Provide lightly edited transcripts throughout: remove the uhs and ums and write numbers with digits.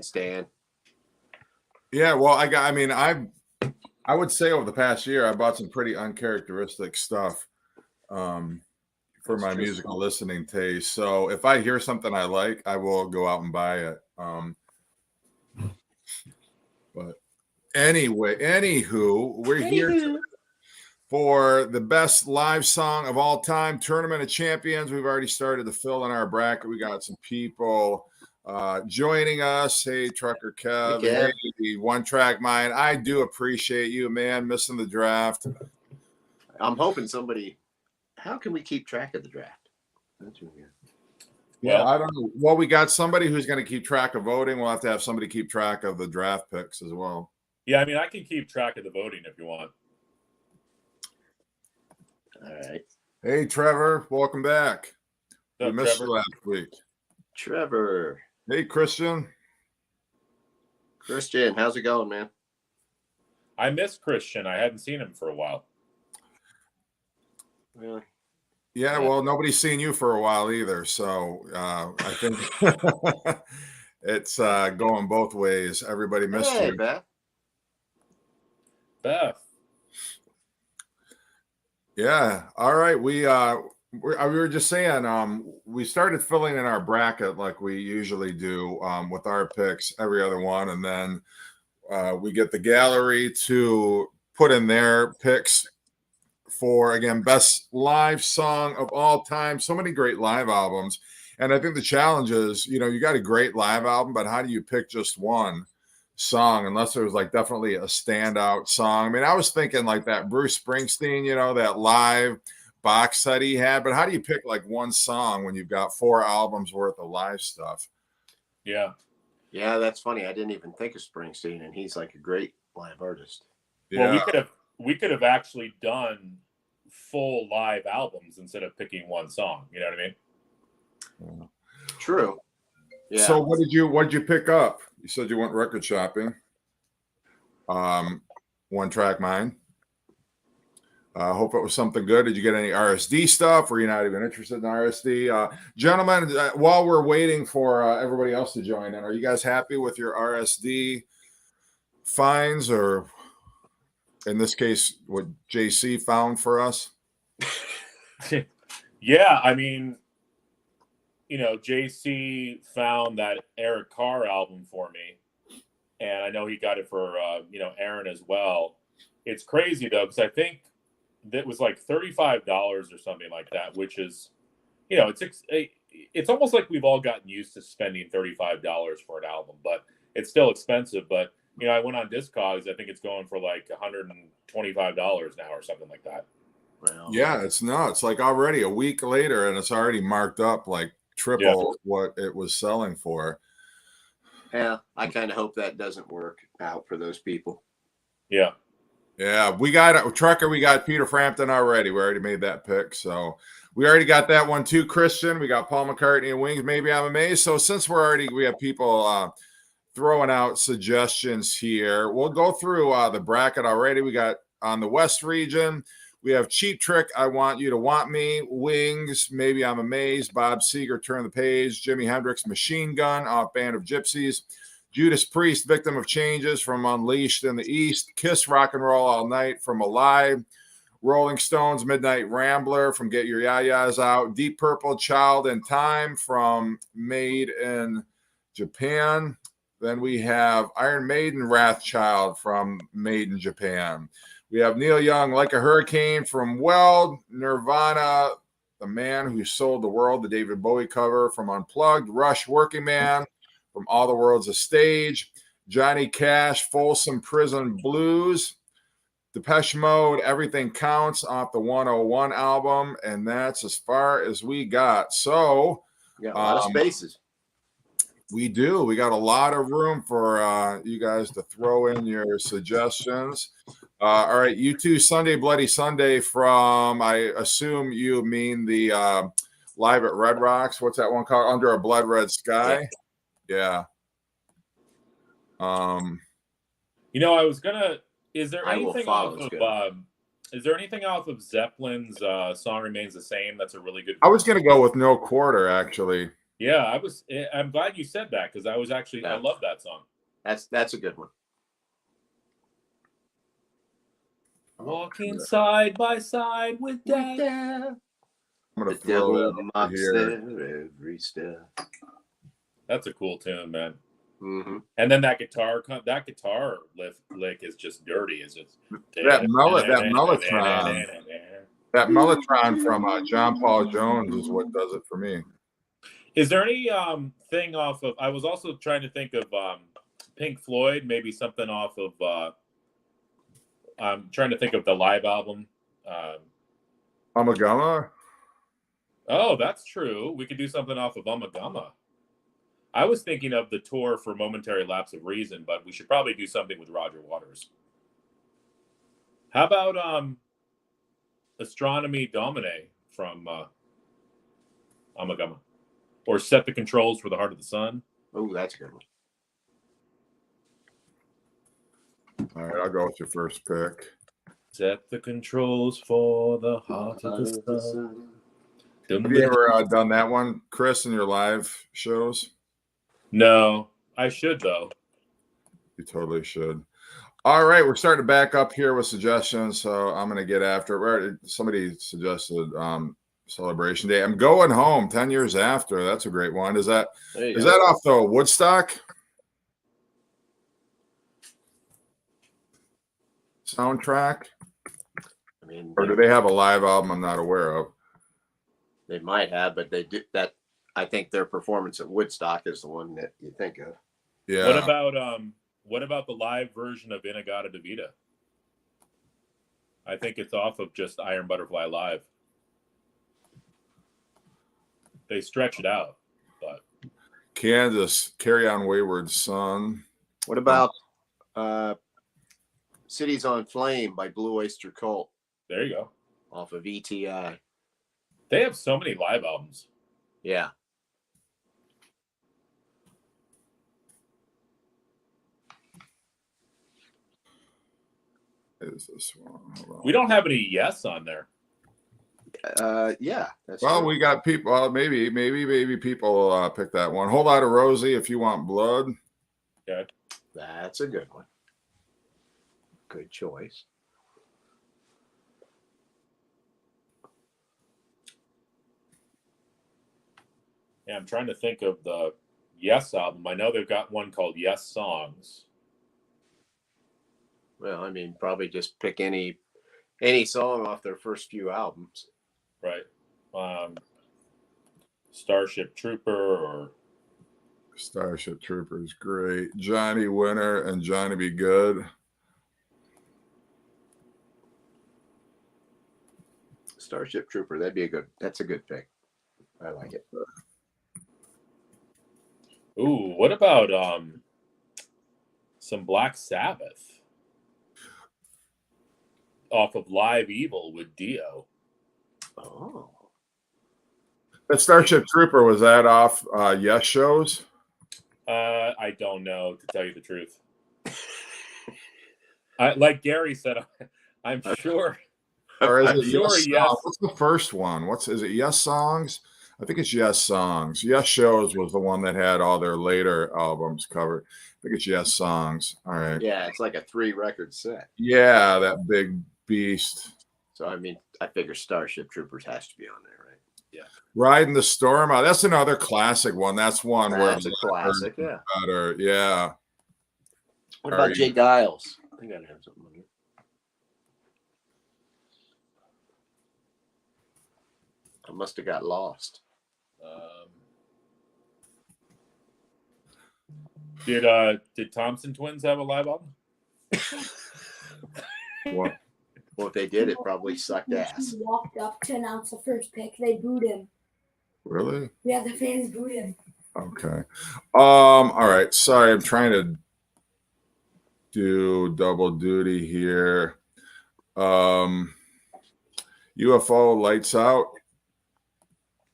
Stan. Yeah, well, I would say over the past year, I bought some pretty uncharacteristic stuff for my musical listening taste. So if I hear something I like, I will go out and buy it. But anyway, anywho, we're here for the best live song of all time, Tournament of Champions. We've already started to fill in our bracket. We got some people joining us. Hey, Trucker Kev. Hey, One Track Mind. I do appreciate you, man, missing the draft. I'm hoping somebody. How can we keep track of the draft? Yeah, I don't know. Well, we got somebody who's going to keep track of voting. We'll have to have somebody keep track of the draft picks as well. Yeah, I mean, I can keep track of the voting if you want. All right. Hey, Trevor. Welcome back. We missed you last week. Trevor. Hey, Christian. Christian, how's it going, man? I miss Christian. I hadn't seen him for a while. Really? Yeah, well, nobody's seen you for a while either. So I think it's going both ways. Everybody missed you. Beth. Yeah. All right. We were just saying we started filling in our bracket like we usually do with our picks every other one, and then we get the gallery to put in their picks for, again, best live song of all time. So many great live albums. And I think the challenge is, you got a great live album, but how do you pick just one song unless there was like definitely a standout song? I mean, I was thinking like that Bruce Springsteen, that live box set he had, but how do you pick like one song when you've got 4 albums worth of live stuff? Yeah. Yeah, that's funny. I didn't even think of Springsteen, and he's like a great live artist. Yeah. Well, we could have actually done full live albums instead of picking one song. You know what I mean? True. Yeah. So what did you pick up? You said you went record shopping. One Track Mind. Hope it was something good. Did you get any RSD stuff? Were you not even interested in RSD? Gentlemen, while we're waiting for everybody else to join in, are you guys happy with your RSD finds, or in this case, what JC found for us? Yeah, I mean, JC found that Eric Carr album for me, and I know he got it for Aaron as well. It's crazy though, because I think that was like $35 or something like that, which is, it's almost like we've all gotten used to spending $35 for an album, but it's still expensive. But I went on Discogs. I think it's going for like $125 now or something like that. Wow. Yeah, it's nuts. Like already a week later, and it's already marked up like triple what it was selling for. Yeah, I kind of hope that doesn't work out for those people. Yeah. Yeah, we got a trucker. We got Peter Frampton already. We already made that pick, so we already got that one too. Christian, we got Paul McCartney and Wings. Maybe I'm Amazed. So since we have people throwing out suggestions here, we'll go through the bracket already. We got on the West region. We have Cheap Trick, I Want You to Want Me, Wings, Maybe I'm Amazed, Bob Seger, Turn the Page, Jimi Hendrix, Machine Gun, off Band of Gypsies, Judas Priest, Victim of Changes from Unleashed in the East, Kiss, Rock and Roll All Night from Alive, Rolling Stones, Midnight Rambler from Get Your Ya-Ya's Out, Deep Purple, Child in Time from Made in Japan. Then we have Iron Maiden, Wrathchild from Made in Japan. We have Neil Young, Like a Hurricane from Weld, Nirvana, The Man Who Sold the World, the David Bowie cover from Unplugged, Rush, Working Man from All the World's a Stage, Johnny Cash, Folsom Prison Blues, Depeche Mode, Everything Counts off the 101 album, and that's as far as we got. So we got a lot of spaces. We do. We got a lot of room for you guys to throw in your suggestions. All right, you two, Sunday Bloody Sunday from, I assume you mean the Live at Red Rocks. What's that one called? Under a Blood Red Sky? Yeah. I was gonna. Is there anything off of Zeppelin's Song Remains the Same? That's a really good. I was gonna go with No Quarter, actually. Yeah, I'm glad you said that because I was actually I Yeah, love that song. that's a good one. Walking side by side with death. Death. I'm The gonna throw that devil over mocks here. their every step. That's a cool tune, man. Mm-hmm. And then that guitar lick is just dirty. It's just That Mellotron from John Paul Jones is what does it for me. Is there any thing off of? I was also trying to think of Pink Floyd, maybe something off of. I'm trying to think of the live album. Amagama. Oh, that's true. We could do something off of Ummagumma. I was thinking of the tour for Momentary Lapse of Reason, but we should probably do something with Roger Waters. How about Astronomy Domine from Ummagumma? Or Set the Controls for the Heart of the Sun? Oh, that's a good one. All right, I'll go with your first pick. Set the controls for the heart of the sun. Have you ever done that one, Chris, in your live shows? No, I should though. You totally should. All right, we're starting to back up here with suggestions, so I'm going to get after it. Somebody suggested Celebration Day. I'm going home 10 years after. That's a great one. Is that off the Woodstock soundtrack? I mean, Or do they have a live album I'm not aware of? They might have, but they did that. I think their performance at Woodstock is the one that you think of. Yeah. What about the live version of Inagata Devita? I think it's off of just Iron Butterfly Live. They stretch it out, but Kansas, Carry On Wayward Son. What about Cities on Flame by Blue Oyster Cult? There you go. Off of ETI. They have so many live albums. Yeah. Is this one? We don't have any Yes on there. Yeah. That's Well, true. we got people. Maybe people pick that one. Whole Lot of Rosie, If You Want Blood. Okay. That's a good one. Good choice. Yeah, I'm trying to think of the Yes album. I know they've got one called Yes Songs. Well, I mean, probably just pick any song off their first few albums. Right. Starship Trooper or Starship Trooper is great. Johnny Winter and Johnny Be Good. Starship Trooper, that's a good pick. I like it. ooh, what about some Black Sabbath off of Live Evil with Dio? Oh. That Starship Trooper, was that off Yes shows? I don't know, to tell you the truth. Like Gary said, I'm sure. Or is it sure, Yes yes. Songs? What's the first one? Is it Yes Songs? I think it's Yes Songs. Yes Shows was the one that had all their later albums covered. I think it's Yes Songs. All right. Yeah, it's like a 3-record set. Yeah, that big beast. So I mean, I figure Starship Troopers has to be on there, right? Yeah. Riding the Storm. That's another classic one. That's one That's where a classic, yeah. better. Yeah. What about Jay Giles? I gotta have something on here. I must have got lost. Did Thompson Twins have a live album? What? Well, if they did, it probably sucked ass. He walked up to announce the first pick. They booed him. Really? Yeah, the fans booed him. Okay. All right. Sorry, I'm trying to do double duty here. UFO Lights Out.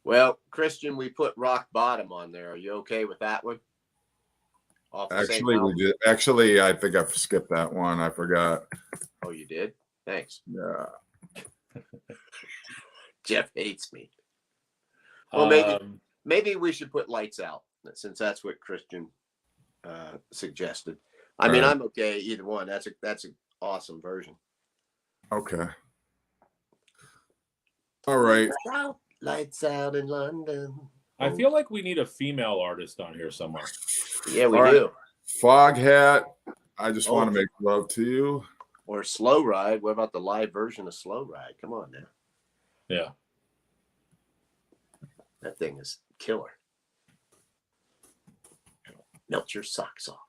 Well, Christian, we put Rock Bottom on there. Are you okay with that one? Actually, we did. Actually, I think I skipped that one. I forgot. Oh, you did? Thanks. Yeah. Jeff hates me. Well, maybe Maybe we should put Lights Out, since that's what Christian suggested. I mean, Right. I'm okay either one. That's an awesome version. Okay. All right. Lights out in London. I feel like we need a female artist on here somewhere. Yeah, we All right. do. Foghat. I just Oh. want to make love to you. Or Slow Ride. What about the live version of Slow Ride? Come on now. Yeah. That thing is killer. Melt your socks off.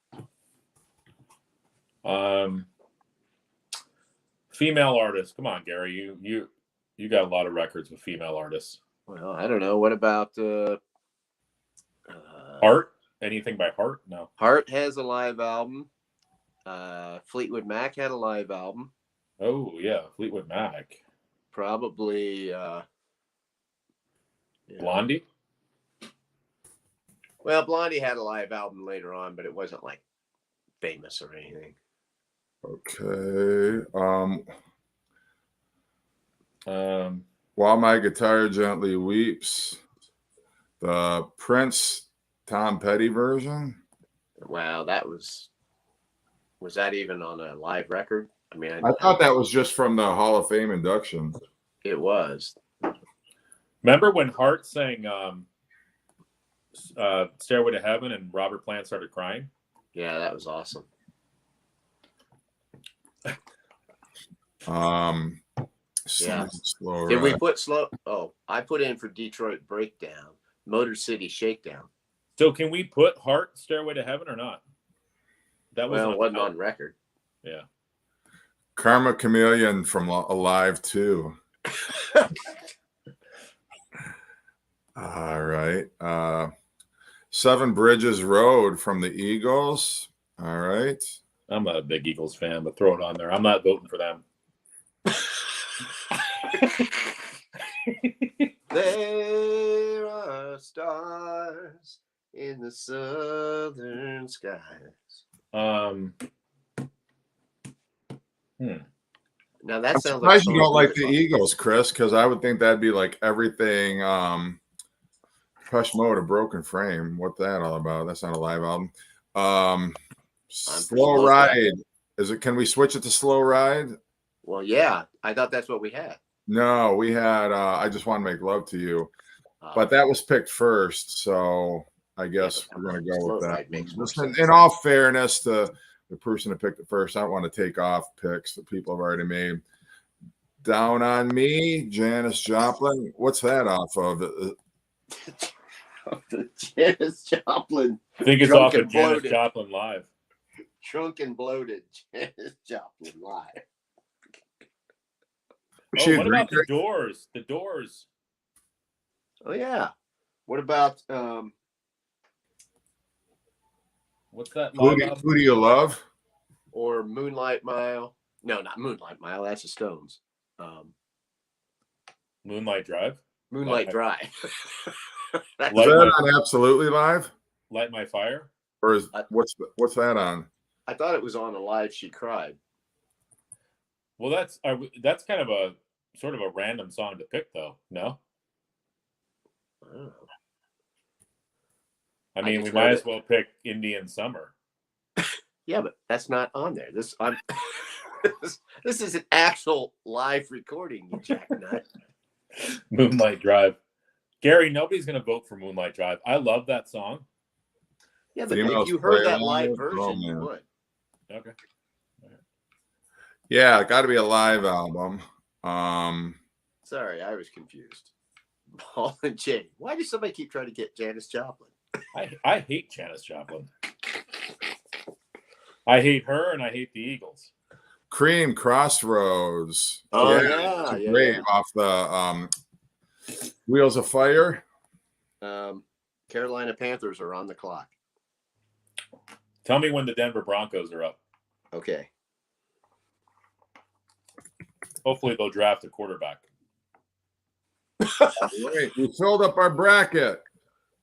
Female artist. Come on, Gary. You got a lot of records with female artists. Well, I don't know. What about Heart? Anything by Heart? No. Heart has a live album. Fleetwood Mac had a live album. Oh yeah, Fleetwood Mac. Probably Blondie. Well, Blondie had a live album later on, but it wasn't like famous or anything. Okay. While My Guitar Gently Weeps. The Prince Tom Petty version. Wow, was that even on a live record? I mean, I thought that was just from the Hall of Fame induction. it was. Remember when Heart sang Stairway to Heaven and Robert Plant started crying? Yeah, that was awesome. Yeah. Slow Did we Ride. put slow? Oh, I put in for Detroit Breakdown, Motor City Shakedown. So can we put Heart Stairway to Heaven or not? That was Well, it wasn't on record. Yeah. Karma Chameleon from Alive 2. All right. Seven Bridges Road from the Eagles. All right. I'm not a big Eagles fan, but throw it on there. I'm not voting for them. There are stars in the southern skies. Now that I'm sounds like surprised you don't like the Eagles, Chris, because I would think that'd be like everything. Push Mode, A Broken Frame. What's that all about? That's not a live album. Slow Ride. Is it? Can we switch it to Slow Ride? Well, yeah, I thought that's what we had. No, we had. I Just Want to Make Love to You, but that was picked first, so I guess we're gonna go with that. In all fairness to the person who picked it first, I don't want to take off picks that people have already made. Down on Me, Janis Joplin. What's that off of? Janis Joplin. I think it's off of Janis Joplin Live. Drunk and Bloated, Janis Joplin Live. What about the Doors? The Doors. Oh yeah. What about what's that? Who Do You Love? Or Moonlight Mile? No, not Moonlight Mile. That's the Stones. Moonlight Drive. Moonlight Drive. Is that on Absolutely Live? Light My Fire. Or is what's that on? I thought it was on Alive She Cried. Well, that's kind of a sort of a random song to pick, though. No. Oh. I mean, we might as well pick Indian Summer. Yeah, but that's not on there. This is an actual live recording, you jacknut. Moonlight Drive. Gary, nobody's going to vote for Moonlight Drive. I love that song. Yeah, but if you heard that live version, you would. Okay. Yeah, it got to be a live album. Sorry, I was confused. Ball and chain. Why does somebody keep trying to get Janis Joplin? I hate Janis Joplin. I hate her, and I hate the Eagles. Cream, Crossroads. Oh yeah. Great off the Wheels of Fire. Carolina Panthers are on the clock. Tell me when the Denver Broncos are up. Okay. Hopefully they'll draft a quarterback. Great. We filled up our bracket.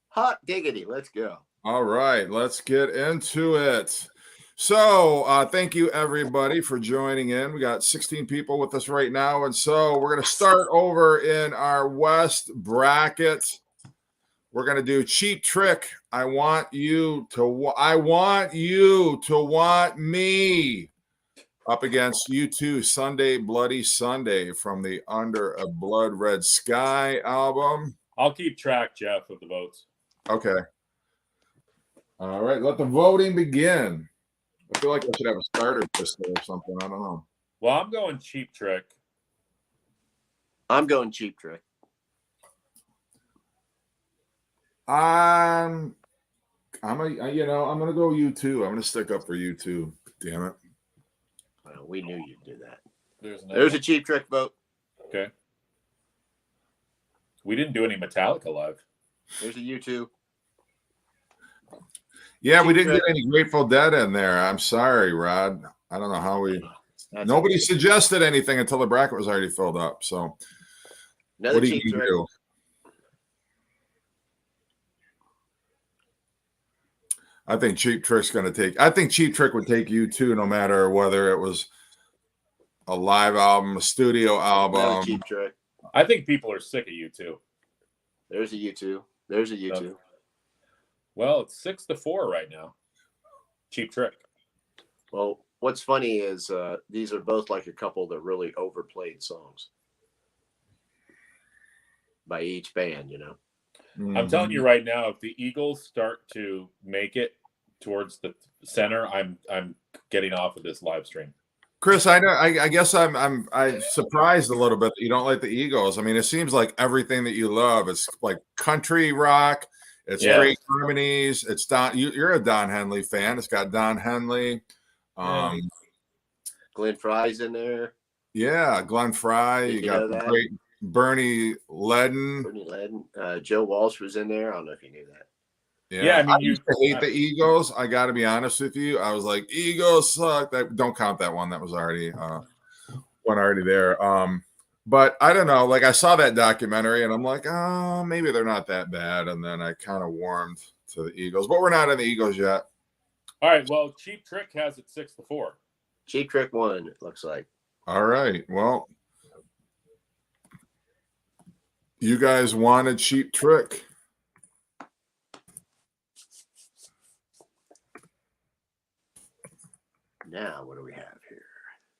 Hot diggity. Let's go. All right, let's get into it. So thank you, everybody, for joining in. We got 16 people with us right now. And so we're going to start over in our West bracket. we're gonna do Cheap Trick. I want you to want me up against U2 Sunday Bloody Sunday from the Under a Blood Red Sky album. I'll keep track, Jeff, of the votes. Okay. All right, let the voting begin. I feel like I should have a starter pistol or something. I don't know. Well, I'm going Cheap Trick. I'm going Cheap Trick. I'm gonna go U2. I'm gonna stick up for U2. Damn it. Well, we knew you'd do that. There's a Cheap Trick vote. Okay. We didn't do any Metallica live. There's a U2. Yeah, we Cheap didn't Trick. get any Grateful Dead in there. I'm sorry, Rod. I don't know how nobody okay. suggested anything until the bracket was already filled up. So Another what do Cheap you Trick. do? I think Cheap Trick would take U2 no matter whether it was a live album, a studio Another album. Cheap Trick. I think people are sick of U2. There's a U2. There's a U2. Well, it's 6-4 right now. Cheap Trick. Well, what's funny is these are both like a couple that really overplayed songs by each band, you know. I'm telling you right now, if the Eagles start to make it towards the center, I'm getting off of this live stream. Chris, I know. I guess I'm surprised a little bit that you don't like the Eagles. I mean, it seems like everything that you love is like country rock. It's great harmonies. It's Don. You're a Don Henley fan. It's got Don Henley. Glenn Fry's in there. Yeah, Glenn Fry. You got the great Bernie Ledden. Joe Walsh was in there. I don't know if you knew that. Yeah, I mean, I used to hate the Eagles. I got to be honest with you. I was like, Eagles suck. Don't count that one. That was already there. But I don't know. Like I saw that documentary, and I'm like, oh, maybe they're not that bad. And then I kind of warmed to the Eagles, but we're not in the Eagles yet. All right. Well, Cheap Trick has it 6-4. Cheap Trick won. It looks like. All right. Well, you guys wanted Cheap Trick. Now, what do we have here?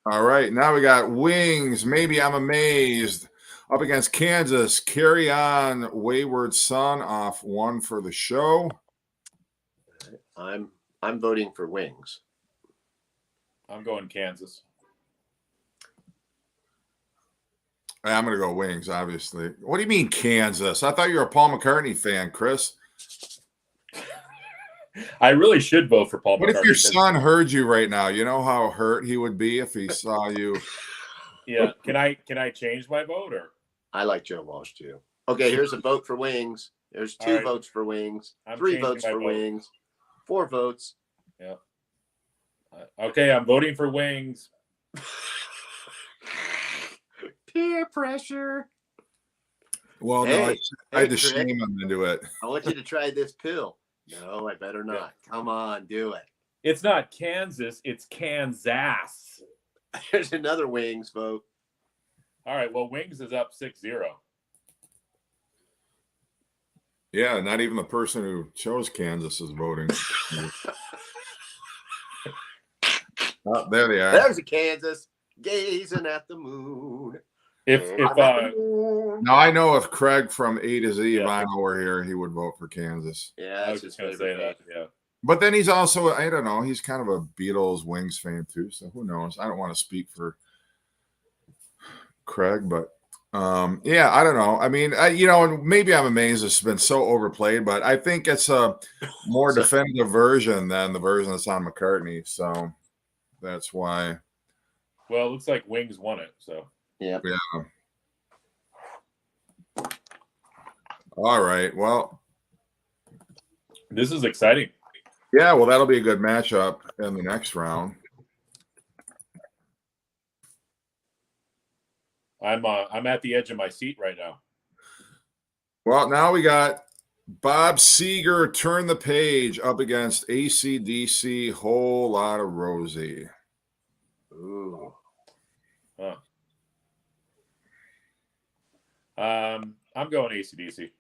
All right. Now we got Wings. Maybe I'm Amazed up against Kansas. Carry On, Wayward Son off One for the Show. I'm voting for Wings. I'm going Kansas. I'm going to go Wings, obviously. What do you mean Kansas? I thought you were a Paul McCartney fan, Chris. I really should vote for Paul McCartney. What if your son heard you right now? You know how hurt he would be if he saw you. Yeah. Can I change my vote or? I like Joe Walsh too. Okay, here's a vote for Wings. There's 2 votes for Wings. I'm 3 changing votes my for vote. Wings. 4 votes. Yeah. Okay, I'm voting for Wings. Peer pressure. Well, no, I had to shame him into it. I want you to try this pill. No, I better not. Come on, do it. It's not Kansas, it's Kansas. There's another Wings vote. All right, well, Wings is up 6-0. Yeah, not even the person who chose Kansas is voting. Oh, there they are. There's a Kansas gazing at the moon. Now I know if Craig from A to Z Vinyl were here, he would vote for Kansas. Yeah, I was just going to say that. Yeah. But then he's also, I don't know, he's kind of a Beatles Wings fan too. So who knows? I don't want to speak for Craig, but yeah, I don't know. I mean, maybe I'm amazed it's been so overplayed, but I think it's a more definitive version than the version that's on McCartney. So that's why. Well, it looks like Wings won it. So yeah. All right. Well, this is exciting. Yeah, well, that'll be a good matchup in the next round. I'm at the edge of my seat right now. Well, now we got Bob Seger, Turn the Page, up against AC/DC, Whole Lot of Rosie. Ooh. Huh. I'm going AC/DC.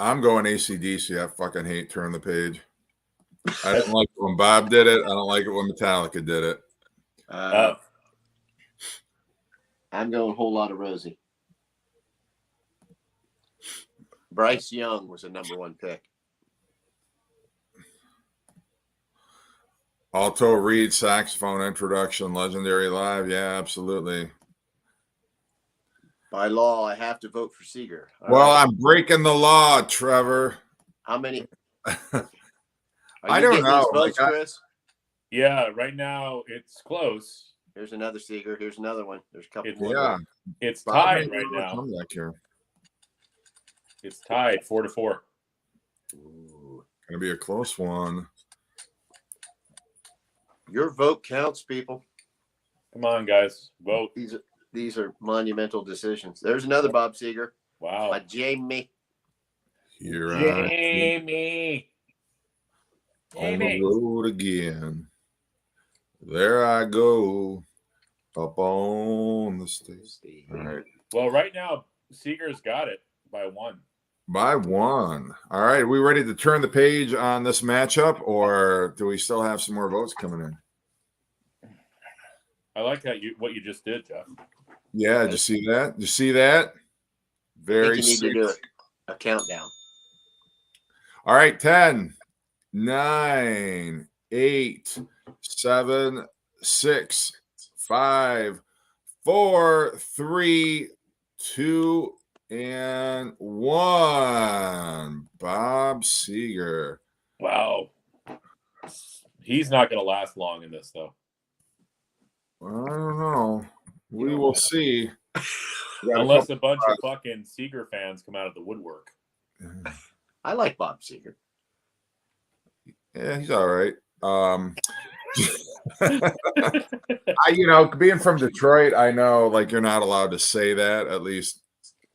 I'm going AC/DC. I fucking hate Turn the Page. I didn't like it when Bob did it. I don't like it when Metallica did it. I'm going Whole Lot of Rosie. Bryce Young was a number one pick. Alto Reed saxophone introduction, Legendary Live. Yeah, absolutely. By law, I have to vote for Seeger. All Well, right. I'm breaking the law, Trevor. How many? I Are you don't getting know. these votes, Like, Chris? Yeah, right now it's close. Here's another Seeger. Here's another one. There's a couple It's- more. Yeah. It's Bob tied made a right little now. comeback here. It's tied 4-4. Ooh. Gonna be a close one. Your vote counts, people. Come on, guys, vote. These are monumental decisions. There's another Bob Seeger. Wow. Jamie. Here I Jamie. on the road again. There I go. Up on the stage. All right. Well, right now Seeger's got it by 1. By 1. All right. Are we ready to turn the page on this matchup, or do we still have some more votes coming in? I like what you just did, Jeff. Yeah, did you see that? Did you see that? I Very think you need to do sick. a countdown. All right, 10, 9, 8, 7, 6, 5, 4, 3, 2, and 1. Bob Seeger. Wow. He's not going to last long in this, though. I don't know. We will see. Unless a bunch of fucking Seeger fans come out of the woodwork. I like Bob Seeger. Yeah, he's all right. Being from Detroit, I know like you're not allowed to say that. At least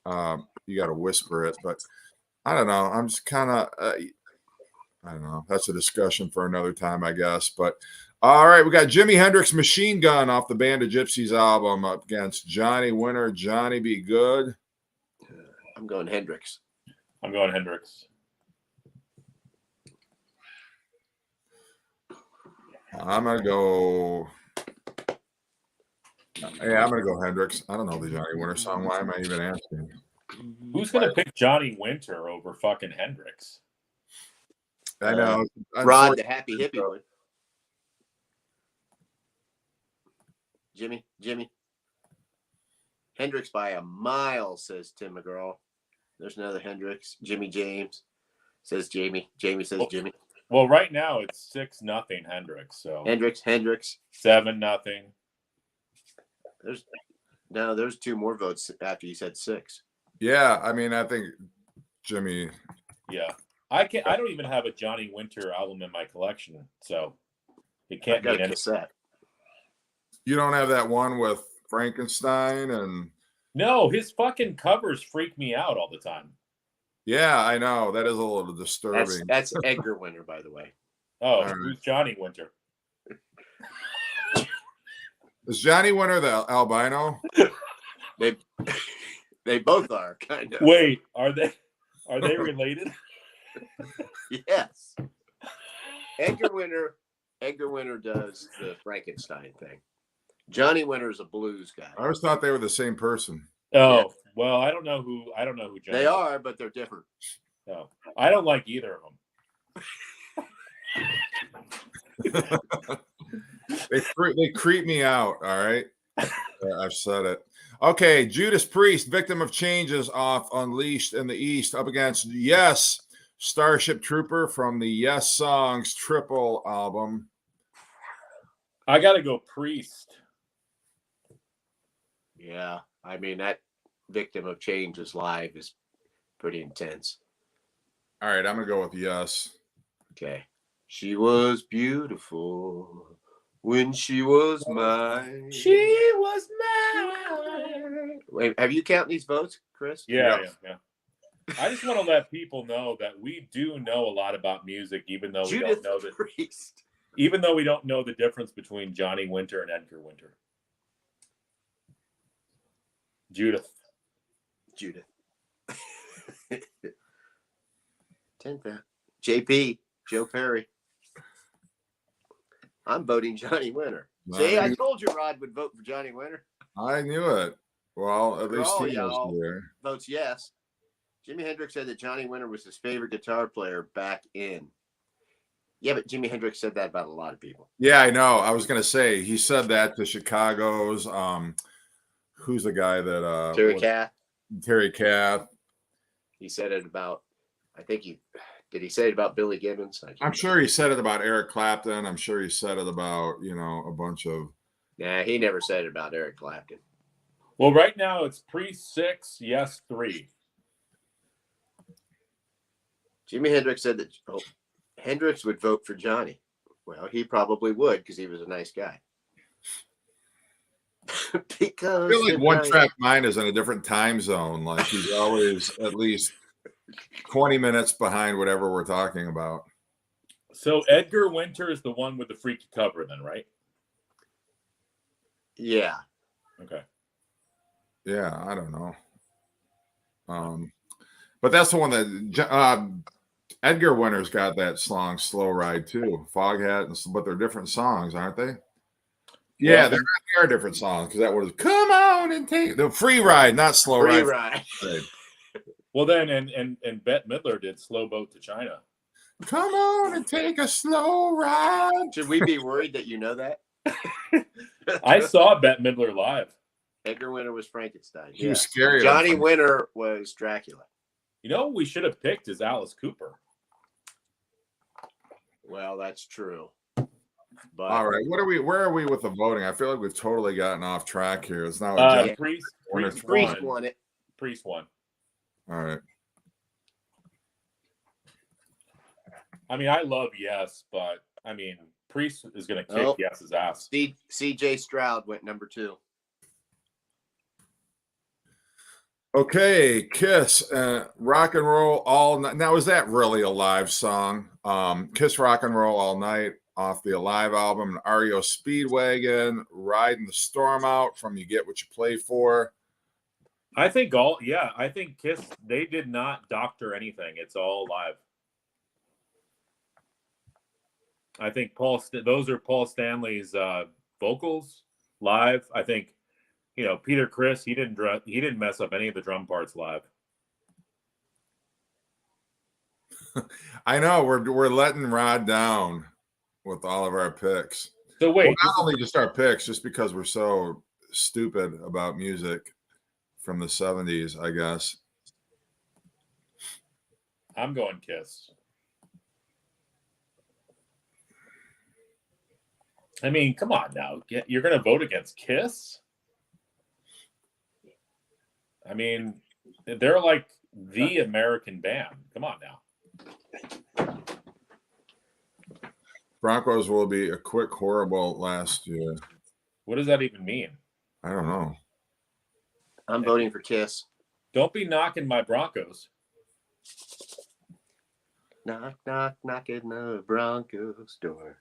you got to whisper it. But I don't know. I'm just kind of, I don't know. That's a discussion for another time, I guess. But all right, we got Jimi Hendrix Machine Gun off the Band of Gypsies album up against Johnny Winter. Johnny Be Good. I'm going Hendrix. I'm going Hendrix. I'm gonna go. Yeah, I'm gonna go Hendrix. I don't know the Johnny Winter song. Why am I even asking? Who's going to pick Johnny Winter over fucking Hendrix? I know. Rod, the happy hippie would. Jimmy. Hendrix by a mile, says Tim McGraw. There's another Hendrix. Jimmy James says Jamie. Jamie says Jimmy. Well, right now it's 6-0 Hendrix. So Hendrix. 7-0. There's 2 more votes after you said 6. Yeah, I mean, I think Jimmy. Yeah, I don't even have a Johnny Winter album in my collection, so it can't got be a any. cassette. You don't have that one with Frankenstein and. No, his fucking covers freak me out all the time. Yeah, I know. That is a little disturbing. That's Edgar Winter, by the way. Oh, right. Who's Johnny Winter? Is Johnny Winter the albino? They both are kind of. Wait, are they related? Yes. Edgar Winter does the Frankenstein thing. Johnny Winter is a blues guy. I always thought they were the same person. Oh, Yeah. well, I don't know who Johnny. They are, but they're different. No, I don't like either of them. They creep me out. All right. I've said it. Okay. Judas Priest, Victim of Changes off Unleashed in the East up against Yes, Starship Trooper from the Yes Songs triple album. I got to go Priest. Yeah. I mean, that Victim of Changes live is pretty intense. All right. I'm going to go with Yes. Okay. She was beautiful when she was mine. She was mine. Wait, have you counted these votes, Chris? Yeah. I just want to let people know that we do know a lot about music, even though we don't know Priest. Even though we don't know the difference between Johnny Winter and Edgar Winter. Judith. 10th. JP, Joe Perry. I'm voting Johnny Winter. See, I told you Rod would vote for Johnny Winter. I knew it. Well, at least he y'all was there. votes yes. Jimi Hendrix said that Johnny Winter was his favorite guitar player back in. Yeah, but Jimi Hendrix said that about a lot of people. Yeah, I know. I was going to say he said that to Chicago's. Who's the guy that Terry Kath. He said it about. I think did he say it about Billy Gibbons? I'm sure he said it about Eric Clapton. I'm sure he said it about a bunch of. Nah, he never said it about Eric Clapton. Well, right now it's Priest 6, yes 3. Jimi Hendrix said that Hendrix would vote for Johnny. Well, he probably would because he was a nice guy. Because I feel like One Track Mind is in a different time zone. Like he's always at least 20 minutes behind whatever we're talking about. So Edgar Winter is the one with the freaky cover, then, right? Yeah. Okay. Yeah, I don't know. But that's the one that Edgar Winter's got that song "Slow Ride" too. Foghat, but they're different songs, aren't they? Yeah, they are different songs because that was "Come On and Take the Free Ride," not "Slow Free Ride." Ride. Well, then, and Bette Midler did "Slow Boat to China." Come on and take a slow ride. Should we be worried that you know that? I saw Bette Midler live. Edgar Winter was Frankenstein. He was scary. Johnny Winter was Dracula. You know what we should have picked is Alice Cooper. Well, that's true. But all right, where are we with the voting? I feel like we've totally gotten off track here. It's now Priest won it. Priest won. All right. I mean, I love Yes, but I mean, Priest is going to kick Yes's ass. C.J. Stroud went number 2. Okay, Kiss, Rock and Roll All Night. Now, is that really a live song? Kiss Rock and Roll All Night off the Alive album, and REO Speedwagon, Riding the Storm Out from You Get What You Play For. I think Kiss, they did not doctor anything. It's all live. I think those are Paul Stanley's vocals live. I think, Peter Criss, he didn't mess up any of the drum parts live. I know we're letting Rod down with all of our picks. So wait, not only just our picks, just because we're so stupid about music from the 70s, I guess. I'm going Kiss. I mean, come on now. You're going to vote against Kiss? I mean, they're like the American band. Come on now. Broncos will be a quick horrible last year. What does that even mean? I don't know. I'm voting for Kiss. Don't be knocking my Broncos. Knock, knock, knocking the Broncos door.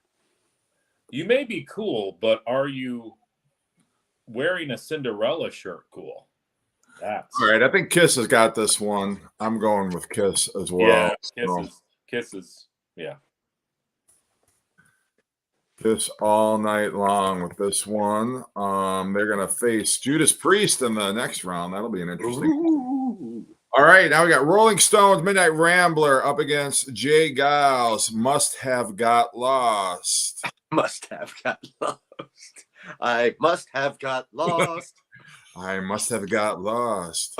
You may be cool, but are you wearing a Cinderella shirt cool? That's all right. I think Kiss has got this one. I'm going with Kiss as well. Yeah, Kiss is, yeah. Kiss all night long with this one. They're going to face Judas Priest in the next round. That'll be an interesting. Ooh. All right, now we got Rolling Stones, Midnight Rambler up against Jay Giles, Must Have Got Lost. Must have got lost. I must have got lost. I must have got lost.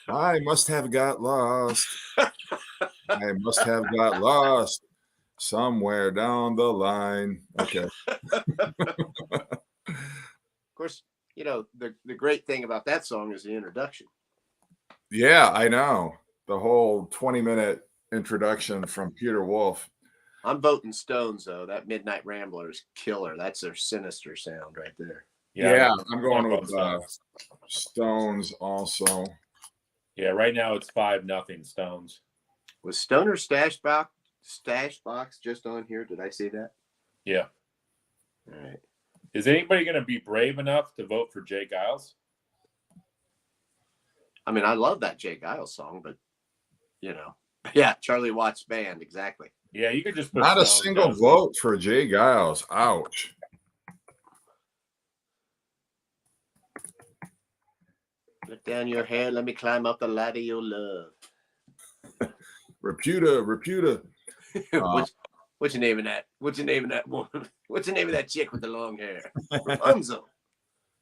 I must have got lost. I must have got lost somewhere down the line. Okay. Of course, the great thing about that song is the introduction. Yeah, I know. The whole 20-minute introduction from Peter Wolf. I'm voting Stones, though. That Midnight Rambler is killer. That's their sinister sound right there. Yeah, I'm going with Stones also. Yeah, right now it's 5-0 Stones. Was Stoner Stash Box just on here? Did I see that? Yeah. All right. Is anybody going to be brave enough to vote for Jay Giles? I mean, I love that Jay Giles song, but Yeah, Charlie Watts band, exactly. Yeah, you could just put Not a Stones single down. vote for Jay Giles. Ouch. Let down your hair, let me climb up the ladder you'll love. Reputa. What's the name of that? What's the name of that woman? What's the name of that chick with the long hair? Rapunzel.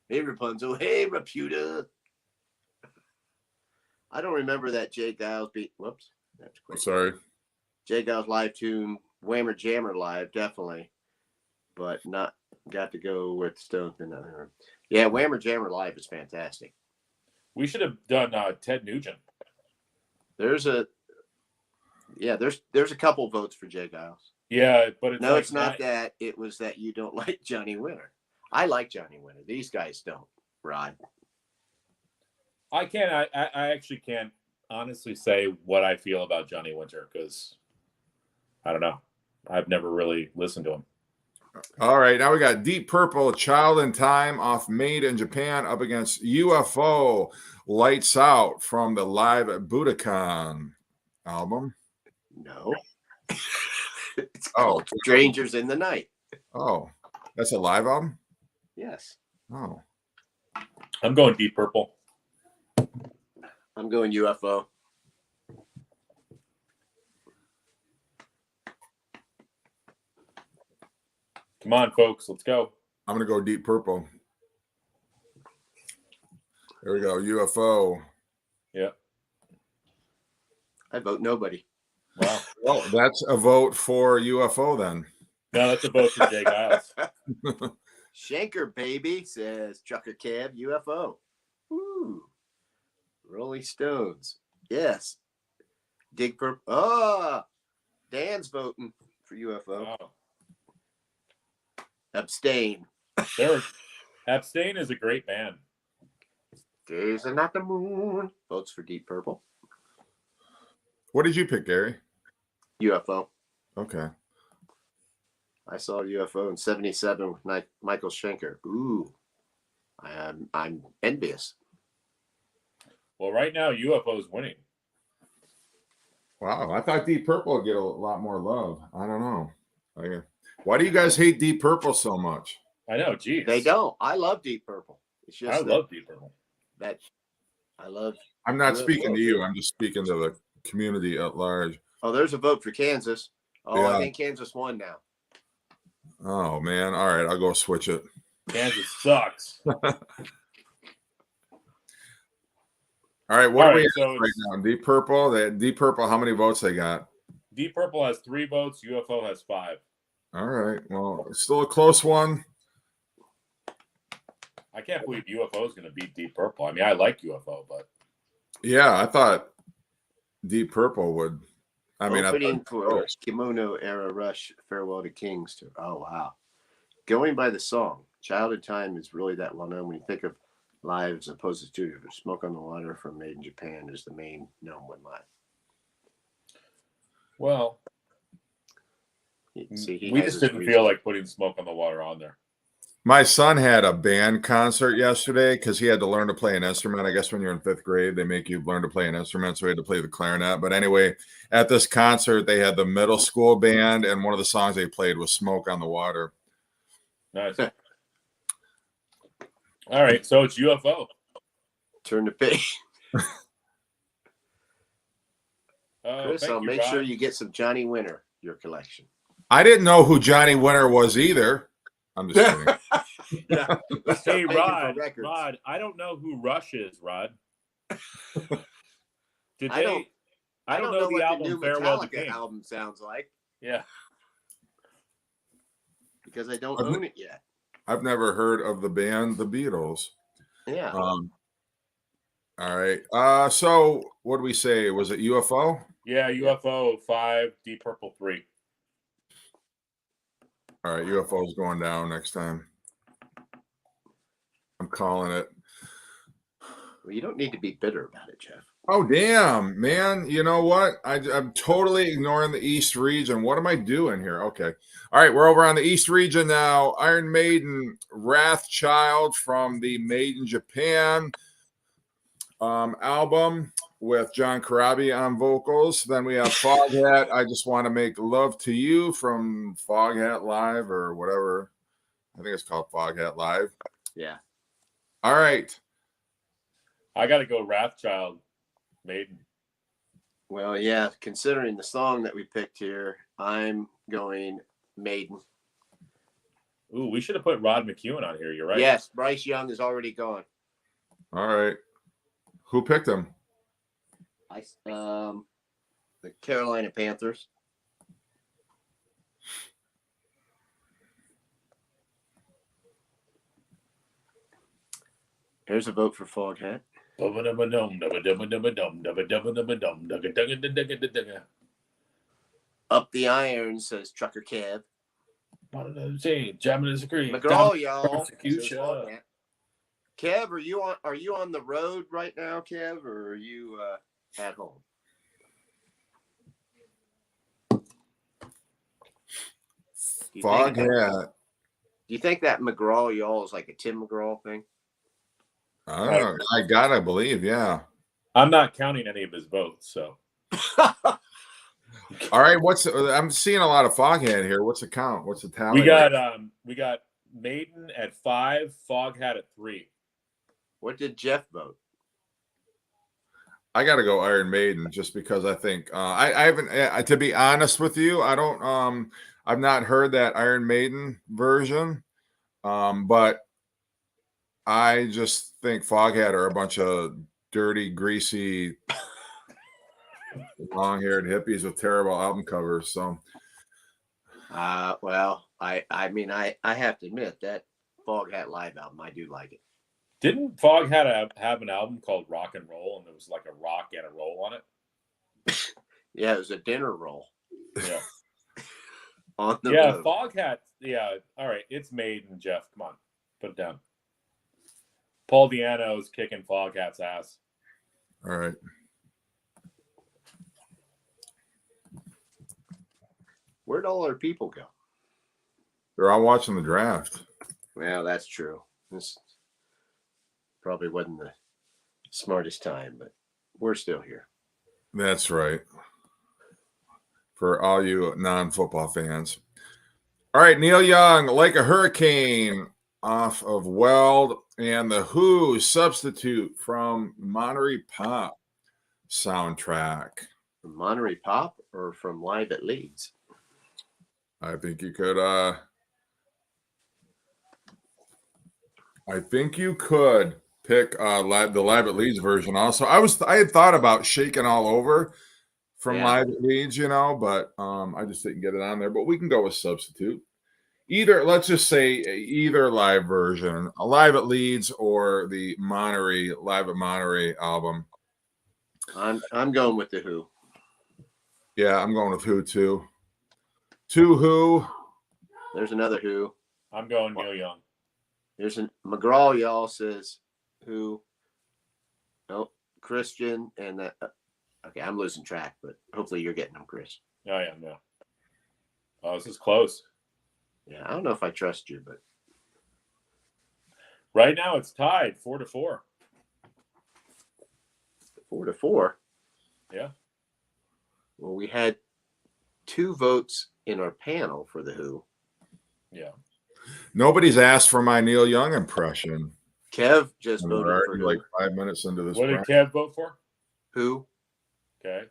Hey, Rapunzel. Hey, Reputa. I don't remember that Jay Giles beat. Whoops. That's quick. Sorry. Jay Giles live tune, Whammer Jammer live, definitely. But not got to go with Stones. Yeah, Whammer Jammer live is fantastic. We should have done Ted Nugent. There's a couple votes for Jay Giles. Yeah, but No, it's not that. It was that you don't like Johnny Winter. I like Johnny Winter. These guys don't, Rod. I can't. I actually can't honestly say what I feel about Johnny Winter because I don't know. I've never really listened to him. All right, now we got Deep Purple, Child in Time off Made in Japan up against UFO, Lights Out from the Live at Budokan album. No. It's called Strangers in the Night. Oh, that's a live album? Yes. Oh. I'm going Deep Purple. I'm going UFO. Come on, folks. Let's go. I'm going to go Deep Purple. There we go. UFO. Yeah. I vote nobody. Wow. Well, that's a vote for UFO then. No, that's a vote for Jay Giles. Shanker, baby, says Trucker Cab, UFO. Woo. Rolling Stones. Yes. Dig Purple. Oh, Dan's voting for UFO. Wow. Abstain. Abstain is a great band. Days are not the moon. Votes for Deep Purple. What did you pick, Gary? UFO. Okay. I saw UFO in '77 with Michael Schenker. Ooh, I'm envious. Well, right now UFO is winning. Wow, I thought Deep Purple would get a lot more love. I don't know. Why do you guys hate Deep Purple so much? I know, geez. They don't. I love Deep Purple. It's just I love Deep Purple. That I love. I'm not UFO. speaking to you. I'm just speaking to the community at large. Oh, there's a vote for Kansas. Oh, Yeah. I think Kansas won now. Oh, man. All right, I'll go switch it. Kansas sucks. All right, what are we at right now? Deep Purple. Deep Purple, how many votes they got? Deep Purple has 3 votes. UFO has 5. All right. Well, it's still a close one. I can't believe UFO is going to beat Deep Purple. I mean, I like UFO, but Yeah, I thought Deep Purple would. I mean, opening for Kimono Era Rush, Farewell to Kings. Oh, wow. Going by the song, Child in Time is really that well known when you think of live as opposed to studio. Smoke on the Water from Made in Japan is the main known one live. well, See, we just didn't feel like putting Smoke on the Water on there. My son had a band concert yesterday because he had to learn to play an instrument. I guess when you're in 5th grade, they make you learn to play an instrument. So he had to play the clarinet. But anyway, at this concert, they had the middle school band, and one of the songs they played was Smoke on the Water. Nice. All right, so it's UFO. Turn the page. Chris, I'll make sure you get some Johnny Winter, your collection. I didn't know who Johnny Winter was either. I'm just kidding. Yeah. Hey, Rod, I don't know who Rush is, Rod. I don't know the what album the new Farewell to Metallica King. album sounds like. Yeah. Because I don't own it yet. I've never heard of the band The Beatles. Yeah. All right. So what do we say? Was it UFO? Yeah, UFO 5, Deep Purple 3. All right, UFO is going down next time. I'm calling it. Well, you don't need to be bitter about it, Jeff. Oh, damn, man. You know what? I'm totally ignoring the East region. What am I doing here? Okay. All right, we're over on the East region now. Iron Maiden, Wrathchild from the Made in Japan album with John Corabi on vocals. Then we have Foghat. I Just Want to Make Love to You from Foghat Live or whatever. I think it's called Foghat Live. Yeah. All right. I got to go Wrathchild, Maiden. Well, yeah, considering the song that we picked here, I'm going Maiden. Ooh, we should have put Rod McEwen on here. You're right. Yes, Bryce Young is already gone. All right. Who picked him? The Carolina Panthers. Here's a vote for Foghat. Up the Iron, says Trucker Kev. Jamming is agree. McGraw, y'all. says Execution. Foghat. Kev, are you on the road right now, Kev, or are you at home? Foghat. Do you think that McGraw, y'all, is like a Tim McGraw thing? I don't know. I gotta believe, yeah. I'm not counting any of his votes, so. All right, I'm seeing a lot of Foghat here. What's the count? What's the tally? We got Maiden at 5, Foghat at 3. What did Jeff vote? I got to go Iron Maiden just because I think I haven't. To be honest with you, I don't. I've not heard that Iron Maiden version, but I just think Foghat are a bunch of dirty, greasy, long-haired hippies with terrible album covers. So, well, I mean, I have to admit that Foghat live album, I do like it. Didn't Foghat have an album called Rock and Roll, and there was like a rock and a roll on it? Yeah, it was a dinner roll. Yeah. On the yeah, road. Foghat. Yeah, all right. It's Maiden, Jeff. Come on. Put it down. Paul Diano's kicking Foghat's ass. all right. Where'd all our people go? They're all watching the draft. Well, that's true. This probably wasn't the smartest time, but we're still here. That's right. For all you non-football fans. All right, Neil Young, Like a Hurricane off of Weld, and the Who Substitute from Monterey Pop soundtrack. From Monterey Pop or from Live at Leeds? I think you could pick the Live at Leeds version also. I had thought about Shaking All Over from Live at Leeds, but I just didn't get it on there. But we can go with Substitute. Let's just say either live version, a Live at Leeds or the Live at Monterey album. I'm going with the Who. Yeah, I'm going with Who too. Two Who. There's another Who. I'm going Neil Young. There's a McGraw, y'all, says Who. No, Christian and that. Okay, I'm losing track, but hopefully you're getting them, Chris. Oh, yeah, no. Oh, this is close. Yeah, I don't know if I trust you, but right now it's tied 4-4. 4-4. Yeah. Well, we had 2 votes in our panel for the Who. Yeah. Nobody's asked for my Neil Young impression. Kev just And voted we're for already Who. like 5 minutes into this. What did Kev vote for? Who? Okay.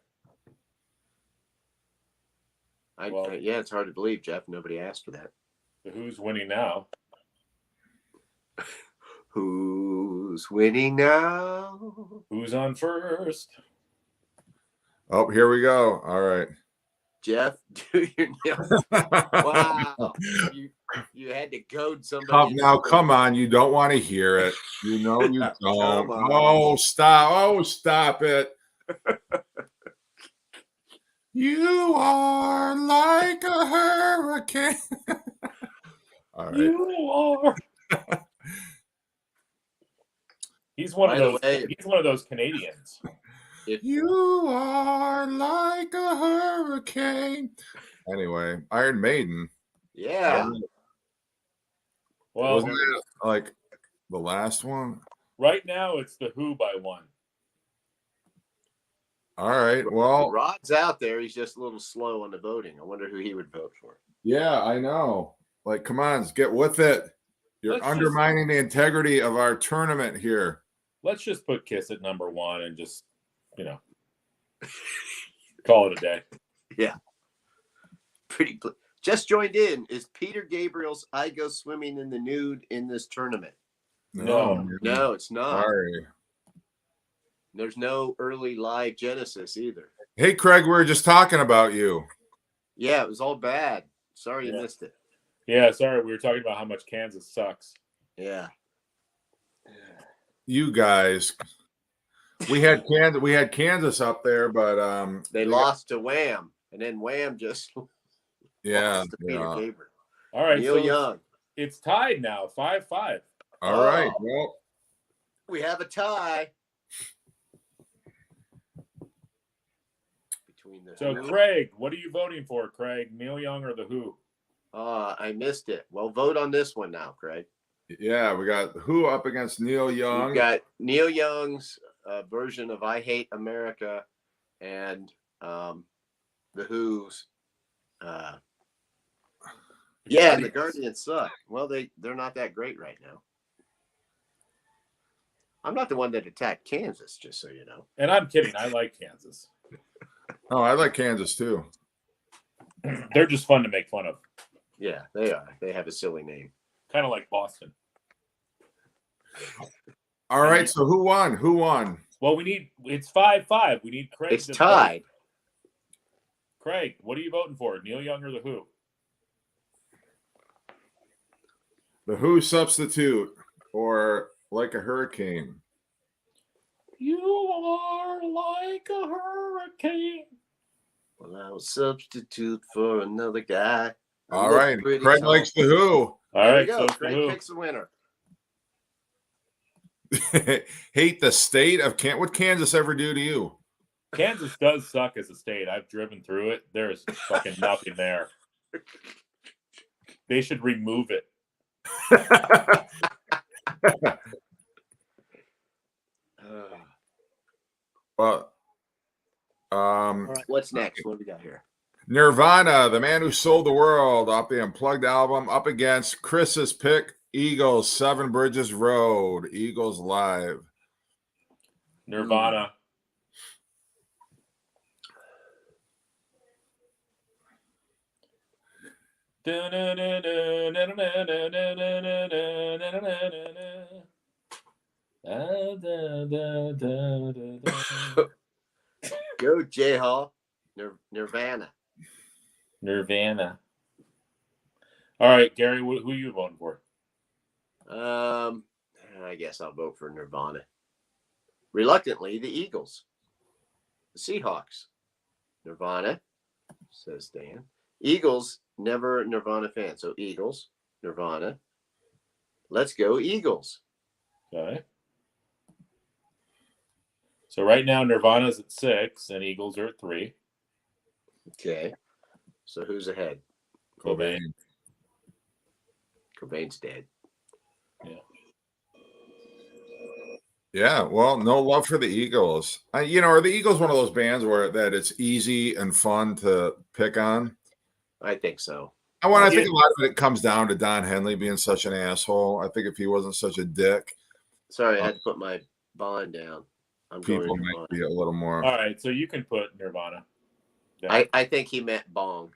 Yeah, it's hard to believe, Jeff. Nobody asked for that. The Who's winning now? Who's winning now? Who's on first? Oh, here we go. All right. Jeff, do your nails. Wow. You had to goad somebody. Come on. You don't want to hear it. You know you don't. Oh, stop. Oh, stop it. You are like a hurricane. All right. You are. He's one of those Canadians. You are like a hurricane. Anyway, Iron Maiden. Yeah. Well, wasn't it like the last one? Right now it's the Who by 1. All right. Well, Rod's out there. He's just a little slow on the voting. I wonder who he would vote for. yeah, I know. Like, come on, get with it. You're undermining the integrity of our tournament here. Let's just put Kiss at number 1 and just, call it a day. Yeah. Just joined in. Is Peter Gabriel's I Go Swimming in the Nude in this tournament? No, it's not. Sorry. There's no early live Genesis either. Hey, Craig, we were just talking about you. Yeah, it was all bad. Sorry you missed it. Yeah, sorry. We were talking about how much Kansas sucks. Yeah. You guys. We had Kansas up there, but they lost to Wham, and then Wham just lost to Peter Gabriel. All right, Neil Young. It's tied now, 5-5. All right. Well, we have a tie. So, Craig, what are you voting for, Craig? Neil Young or The Who? I missed it. Well, vote on this one now, Craig. Yeah, we got Who up against Neil Young. We've got Neil Young's version of I Hate America and The Who's. The Guardians suck. Well, they're not that great right now. I'm not the one that attacked Kansas, just so you know. And I'm kidding. I like Kansas. Oh, I like Kansas too. They're just fun to make fun of. Yeah, they are. They have a silly name. Kind of like Boston. All right, so who won? Well, it's 5-5. We need Craig. It's tied. Vote. Craig, what are you voting for? Neil Young or The Who? The Who substitute or Like a Hurricane? You are like a hurricane. Well, I'll substitute for another guy. All right. Craig likes The Who. All right. So Craig picks the winner. Hate the state of Kansas. What Kansas ever do to you? Kansas does suck as a state. I've driven through it. There's fucking nothing there. They should remove it. Well, all right, what's next? What do we got here? Nirvana, The Man Who Sold the World, off the Unplugged album, up against Chris's pick, Eagles, Seven Bridges Road. Eagles live. Nirvana. Go J-Hall. Nirvana. All right, Gary, who are you voting for? I guess I'll vote for Nirvana. Reluctantly, the Eagles. The Seahawks. Nirvana, says Dan. Eagles, never a Nirvana fan. So Eagles, Nirvana. Let's go Eagles. Okay. So right now Nirvana's at 6 and Eagles are at 3. Okay. So who's ahead? Cobain. Cobain's dead. Yeah. Yeah, well, no love for the Eagles. Are the Eagles one of those bands where that it's easy and fun to pick on? I think so. I think a lot of it comes down to Don Henley being such an asshole. I think if he wasn't such a dick. Sorry, I had to put my bond down. People might be a little more. All right, so you can put Nirvana. Yeah. I think he meant bong.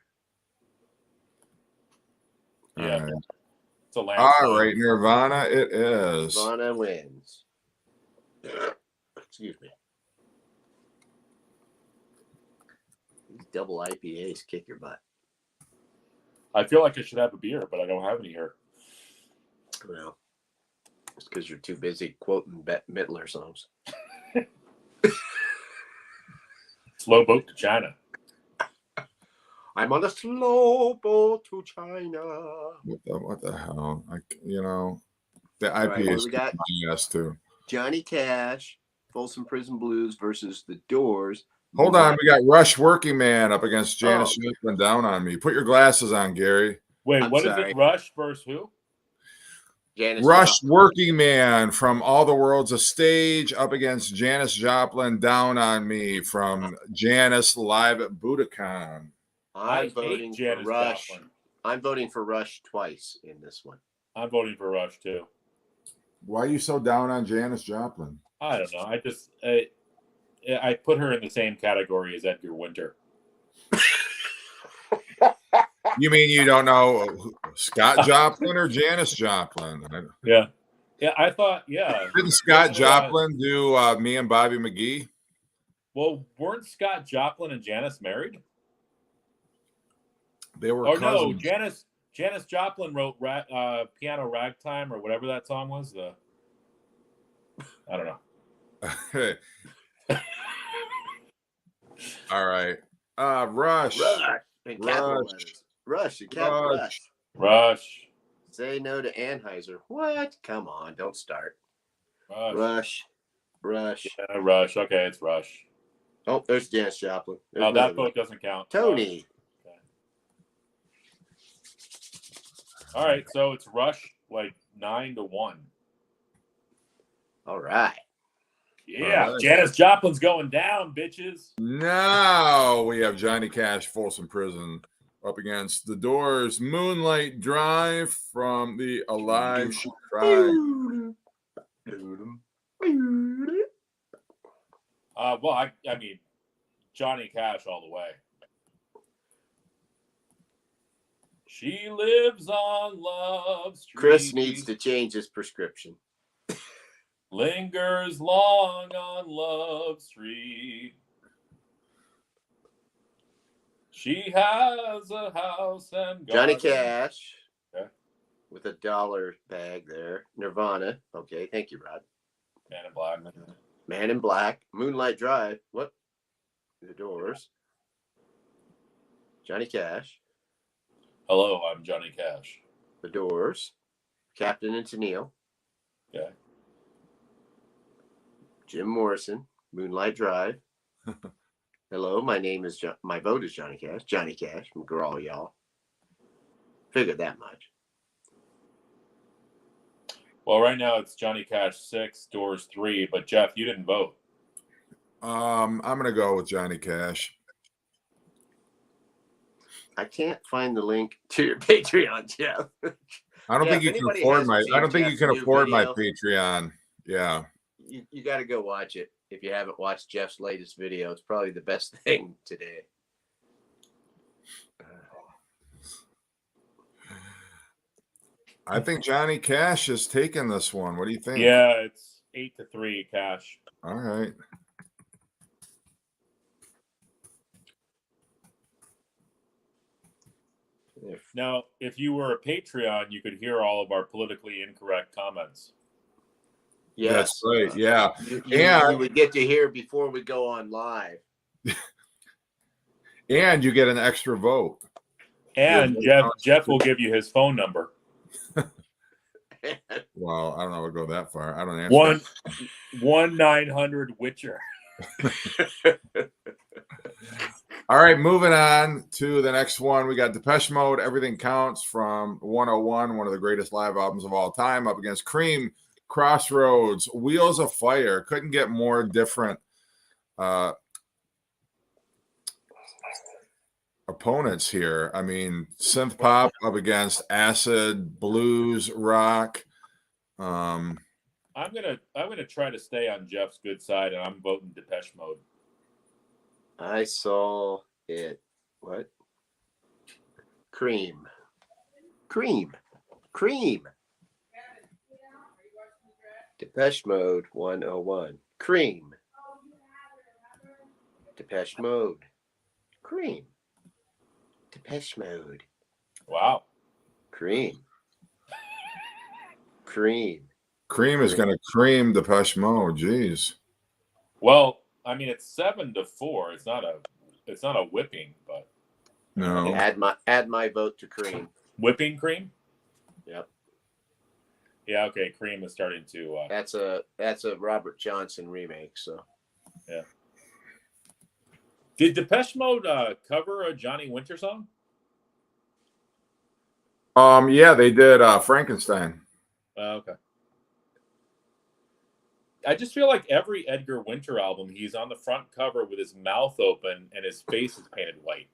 Yeah. Right. It's a landslide. All right, Nirvana it is. Nirvana wins. Excuse me. These double IPAs kick your butt. I feel like I should have a beer, but I don't have any here. Well, it's because you're too busy quoting Bette Midler songs. Slow boat to China. I'm on a slow boat to China. What the hell? The IPA Right, is we got yes too. Johnny Cash, Folsom Prison Blues versus The Doors. Hold on, we got Rush Working Man up against Janis Joplin, Down on Me. Put your glasses on, Gary. Wait, I'm what sorry. is it? Rush versus who? Janis Rush Joplin. Working Man from All the World's a Stage up against Janis Joplin Down on Me from Janis live at Budokan. I I'm hate voting for Janis Rush. Joplin. I'm voting for Rush twice in this one. I'm voting for Rush too. Why are you so down on Janis Joplin? I don't know. I put her in the same category as Edgar Winter. You mean you don't know Scott Joplin or Janis Joplin? Yeah. Yeah, I thought, yeah. Didn't Scott Joplin do Me and Bobby McGee? Well, weren't Scott Joplin and Janis married? They were cousins. No, Janis Joplin wrote Piano Ragtime or whatever that song was. I don't know. All right. Rush. In capital letters. Rush in capital Rush. Rush. Say no to Anheuser. What? Come on, don't start. Rush. Yeah, Rush. Okay, it's Rush. Oh, there's Janis Joplin. There's that vote doesn't count. Tony. Okay. All right, so it's Rush like 9-1. All right. Yeah, right. Janis Joplin's going down, bitches. Now we have Johnny Cash, Folsom Prison, up against The Doors, Moonlight Drive from the Alive She Cried. Well, I mean, Johnny Cash all the way. She lives on Love Street. Chris needs to change his prescription. Lingers long on Love Street. She has a house and garden. Johnny Cash. Okay. With a dollar bag there. Nirvana. Okay, thank you, Rod. Man in Black. Man in Black. Moonlight Drive. What? The Doors. Johnny Cash. Hello, I'm Johnny Cash. The Doors. Captain and Tennille. Okay. Jim Morrison. Moonlight Drive. Hello, my name is my vote is Johnny Cash. Johnny Cash from Girl Y'all. Figured that much. Well, right now it's Johnny Cash 6, Doors 3, but Jeff, you didn't vote. I'm gonna go with Johnny Cash. I can't find the link to your Patreon, Jeff. I don't think you can afford my. I don't think you can afford my Patreon. Yeah. You got to go watch it if you haven't watched Jeff's latest video. It's probably the best thing today. I think Johnny Cash is taking this one. What do you think? Yeah, it's 8-3 Cash. All right. Now, if you were a Patreon, you could hear all of our politically incorrect comments. Yes. That's right. Yeah. You would get to hear before we go on live. And you get an extra vote. And Jeff will give you his phone number. Well, I don't know. We'll go that far. I don't answer. 1-900-Witcher. All right, moving on to the next one. We got Depeche Mode, Everything Counts from 101, one of the greatest live albums of all time, up against Cream, Crossroads, Wheels of Fire. Couldn't get more different opponents here. I mean, synth pop up against acid, blues, rock. I'm gonna try to stay on Jeff's good side, and I'm voting Depeche Mode. I saw it. What? Cream. Depeche Mode 101. Cream. Depeche Mode. Cream. Depeche Mode. Wow. Cream is going to cream Depeche Mode. Jeez. Well, I mean, it's 7-4. It's not a whipping, but no. Add my vote to Cream. Whipping cream. Yep. Yeah. Okay. Cream is starting to. That's a Robert Johnson remake. So. Yeah. Did Depeche Mode cover a Johnny Winter song? Yeah, they did Frankenstein. Okay. I just feel like every Edgar Winter album, he's on the front cover with his mouth open and his face is painted white.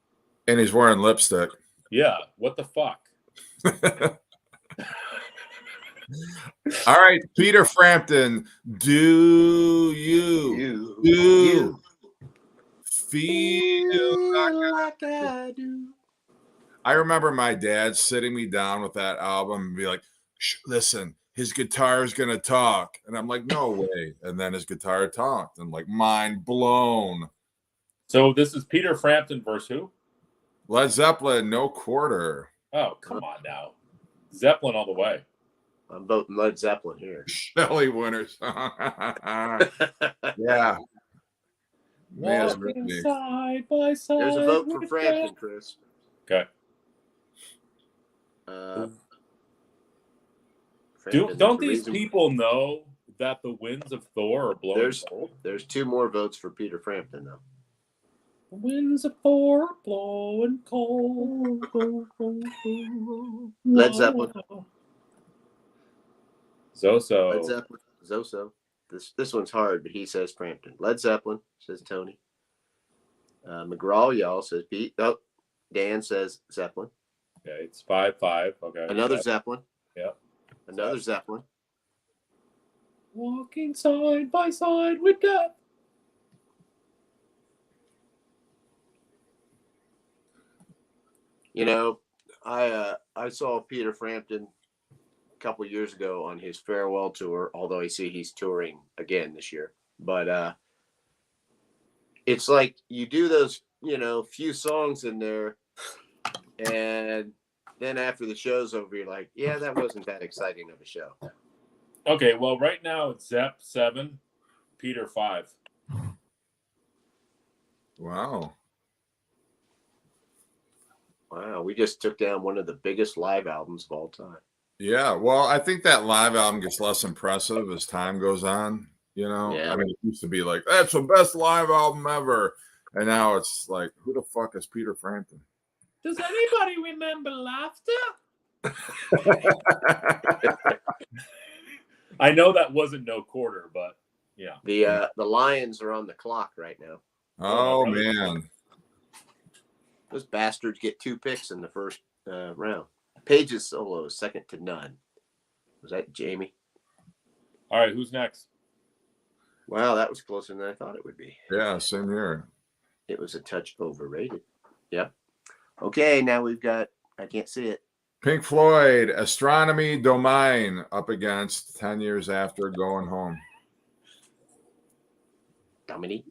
And he's wearing lipstick. Yeah. What the fuck? All right, Peter Frampton, do you feel like I do? I remember my dad sitting me down with that album and be like, listen, his guitar is gonna talk. And I'm like, no way. And then his guitar talked. And like, mind blown. So this is Peter Frampton versus who? Led Zeppelin, No Quarter. Oh, come on now. Zeppelin all the way. I'm voting Led Zeppelin here. Shelley Winters. Yeah. Walking side by side. There's a vote for with Frampton, death. Chris. Okay. Frampton's Don't the these reason- people know that the winds of Thor are blowing cold? There's 2 more votes for Peter Frampton, though. The winds of Thor are blowing cold. Led Zeppelin. Zoso. Led Zeppelin. Zoso. This one's hard, but he says Frampton. Led Zeppelin, says Tony. McGraw, y'all, says Pete. Oh, Dan says Zeppelin. Okay, it's 5-5. Okay. Another Zeppelin. Yep. Another Zeppelin. Walking side by side with death. You know, I saw Peter Frampton a couple years ago on his farewell tour, although I see he's touring again this year. But it's like you do those, few songs in there, and then after the show's over, you're like, yeah, that wasn't that exciting of a show. Okay, well, right now it's Zepp 7, Peter 5. Wow. Wow, we just took down one of the biggest live albums of all time. Yeah. Well, I think that live album gets less impressive as time goes on. Yeah. I mean, it used to be like, that's the best live album ever. And now it's like, who the fuck is Peter Frampton? Does anybody remember Laughter? I know that wasn't No Quarter, but yeah. The Lions are on the clock right now. Oh, man. Those bastards get 2 picks in the first round. Page's solo is second to none. Was that Jamie? All right, who's next? Wow, that was closer than I thought it would be. Yeah, same here. It was a touch overrated. Yep. Okay, now we've got, I can't see it. Pink Floyd, Astronomy Domain, up against 10 Years After Going Home. Dominique.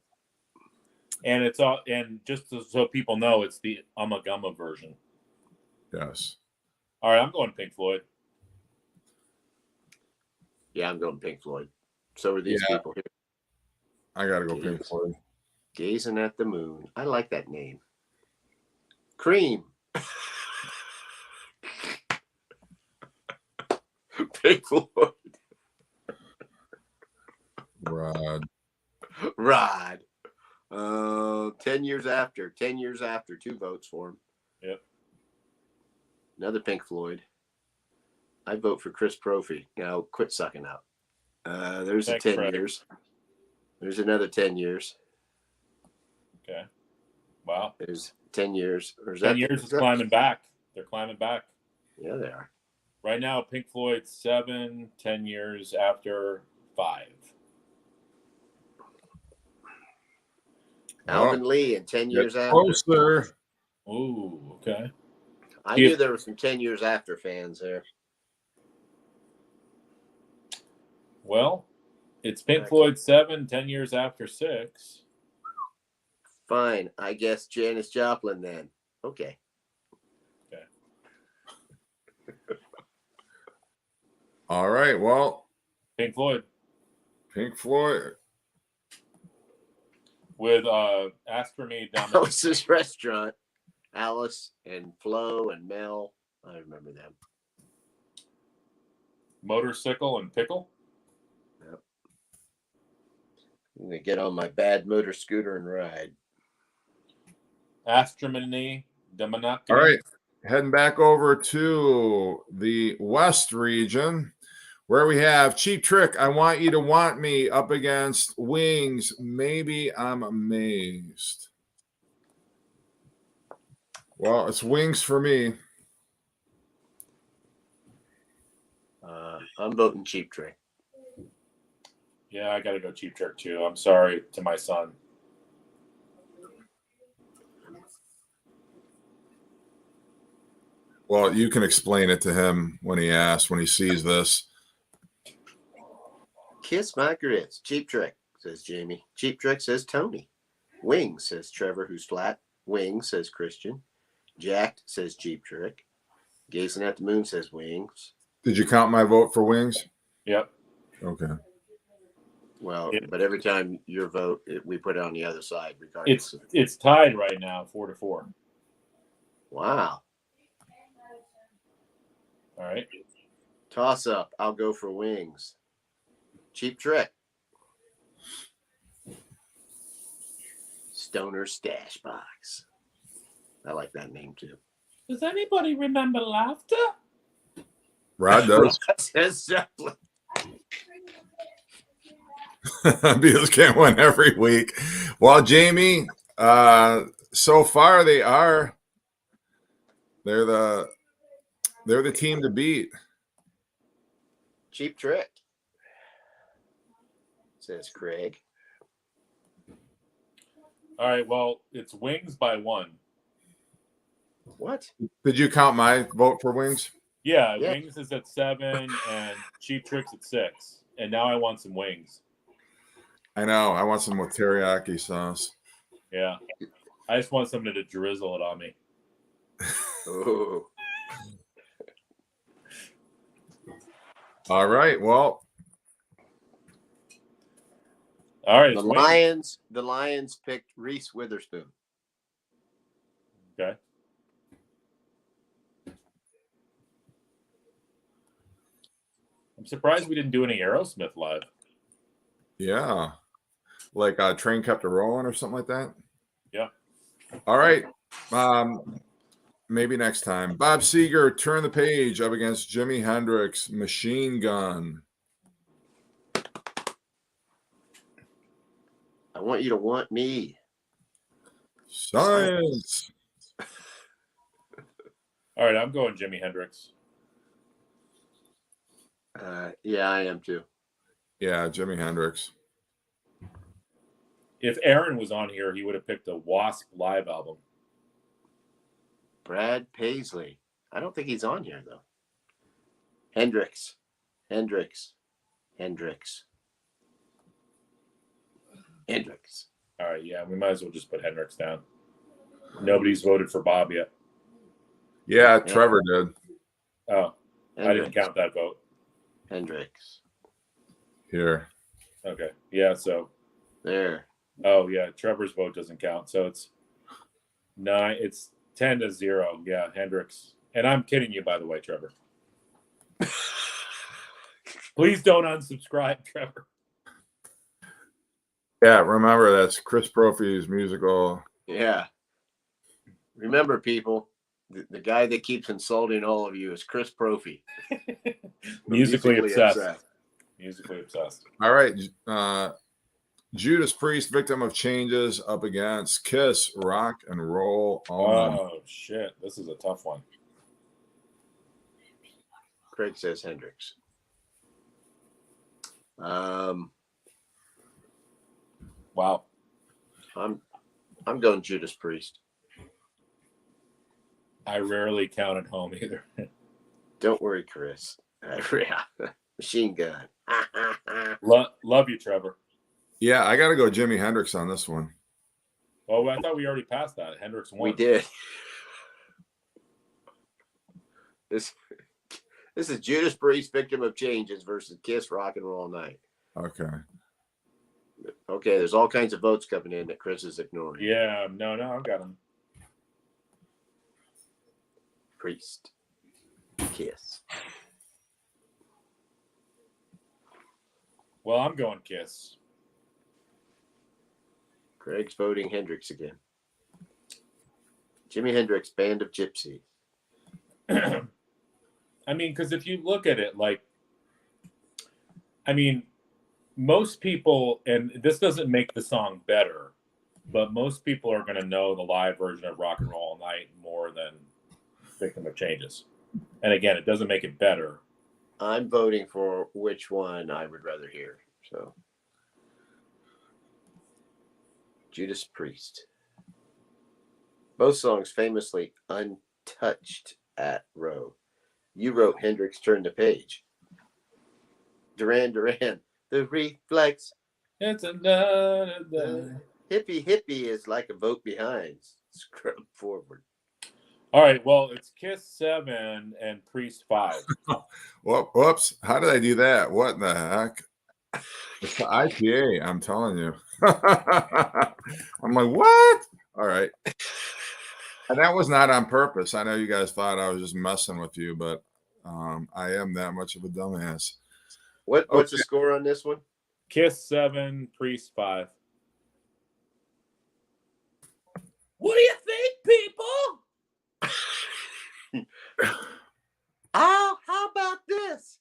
And it's all, and just so people know, it's the Ummagumma version. Yes. All right, I'm going Pink Floyd. Yeah, I'm going Pink Floyd. So are these people here. I got to go Pink Floyd. Gazing at the Moon. I like that name. Cream. Pink Floyd. Rod. 10 years after. 10 years after. 2 votes for him. Yep. Another Pink Floyd. I vote for Chris Propfe. Now quit sucking up. There's Thanks, 10 Fred. years. There's another 10 years. Okay. Wow. There's 10 years. 10 years is climbing back. They're climbing back. Yeah, they are. Right now, Pink Floyd 7, 10 years after 5. Alvin Lee and 10 years after. Closer. Ooh, okay. I knew there were some 10 years after fans there. Well, it's Pink Floyd 7, 10 years after 6. Fine. I guess Janis Joplin then. Okay. All right. Well, Pink Floyd Pink Floyd. with Ask for Me down there. Alice's Restaurant. Alice and Flo and Mel. I remember them. Motorcycle and Pickle. Yep. I'm going to get on my bad motor scooter and ride. Astronomy, Demonac. All right. Heading back over to the West region. where we have Cheap Trick, I Want You to Want Me up against Wings. Maybe I'm amazed. Well, it's Wings for me. I'm voting Cheap Trick. Yeah, I got to go Cheap Trick too. I'm sorry to my son. Well, you can explain it to him when he sees this. Kiss my grits. Cheap Trick, says Jamie. Cheap Trick, says Tony. Wings, says Trevor, who's flat. Wings, says Christian. Jacked, says Cheap Trick. Gazing at the moon, says Wings. Did you count my vote for Wings? Yep. Okay. Well, but every time your vote, we put it on the other side, regardless. It's tied right now, 4-4. Wow. All right. Toss up. I'll go for Wings. Cheap Trick. Stoner Stash Box. I like that name too. Does anybody remember laughter? Rod does. Says Zeppelin. Beatles can't win every week. Well, Jamie, so far they're the team to beat. Cheap Trick, says Craig. All right. Well, it's Wings by 1. What? Did you count my vote for Wings? Yeah, Yeah. Wings is at 7 and Cheap Trick's at 6. And now I want some wings. I know. I want some with teriyaki sauce. Yeah. I just want somebody to drizzle it on me. Oh. All right. Well, All right. The it's Wings. Lions picked Reese Witherspoon. Okay. I'm surprised we didn't do any Aerosmith live. yeah. Like a train kept a rolling or something like that. Yeah. All right. Maybe next time. Bob Seger, Turn the Page up against Jimi Hendrix, Machine Gun. I want you to want me. Science. All right. I'm going Jimi Hendrix. Yeah, I am too. Yeah, Jimi Hendrix. If Aaron was on here, he would have picked a Wasp live album. Brad Paisley. I don't think he's on here though. Hendrix. Hendrix. Hendrix. Hendrix. All right. Yeah. We might as well just put Hendrix down. Nobody's voted for Bob yet. Yeah, Trevor did. Oh, I didn't Hendrix. count that vote. Hendrix. Here. Okay. Yeah. So, There. oh, yeah. Trevor's vote doesn't count. So it's 9. It's 10-0. Yeah. Hendrix. And I'm kidding you, by the way, Trevor. Please don't unsubscribe, Trevor. Yeah, remember that's Chris Prophe's musical. Yeah. Remember, people, the guy that keeps insulting all of you is Chris Propfe. Musically obsessed. Musically obsessed. All right. Judas Priest, Victim of Changes up against Kiss, Rock and Roll On. Oh, shit. This is a tough one. Craig says Hendrix. Wow. I'm going Judas Priest. I rarely count at home either. Don't worry, Chris. Machine Gun. Love you, Trevor. Yeah, I got to go Jimi Hendrix on this one. Oh, I thought we already passed that. Hendrix won. We did. This is Judas Priest, Victim of Changes versus Kiss, Rock and Roll Night. Okay. Okay, there's all kinds of votes coming in that Chris is ignoring. Yeah, no, I've got him. Priest. Kiss. Well, I'm going Kiss. Craig's voting Hendrix again. Jimi Hendrix, Band of Gypsy. I mean, because if you look at it, like, I mean, most people, and this doesn't make the song better, but most people are going to know the live version of Rock and Roll All Night more than Victim of Changes. And again, it doesn't make it better. I'm voting for which one I would rather hear. So, Judas Priest. Both songs famously untouched at Row. You wrote Hendrix Turn the Page. Duran Duran, The Reflex. It's a Hippie Hippie is like a vote behind. Scrub forward. All right, well, it's Kiss 7 and Priest 5. Whoops. How did I do that? What in the heck? It's the IPA, I'm telling you. I'm like, what? All right. And that was not on purpose. I know you guys thought I was just messing with you, but I am that much of a dumbass. What's the score on this one? Kiss 7, Priest 5. What do you think, people? Oh, how about this?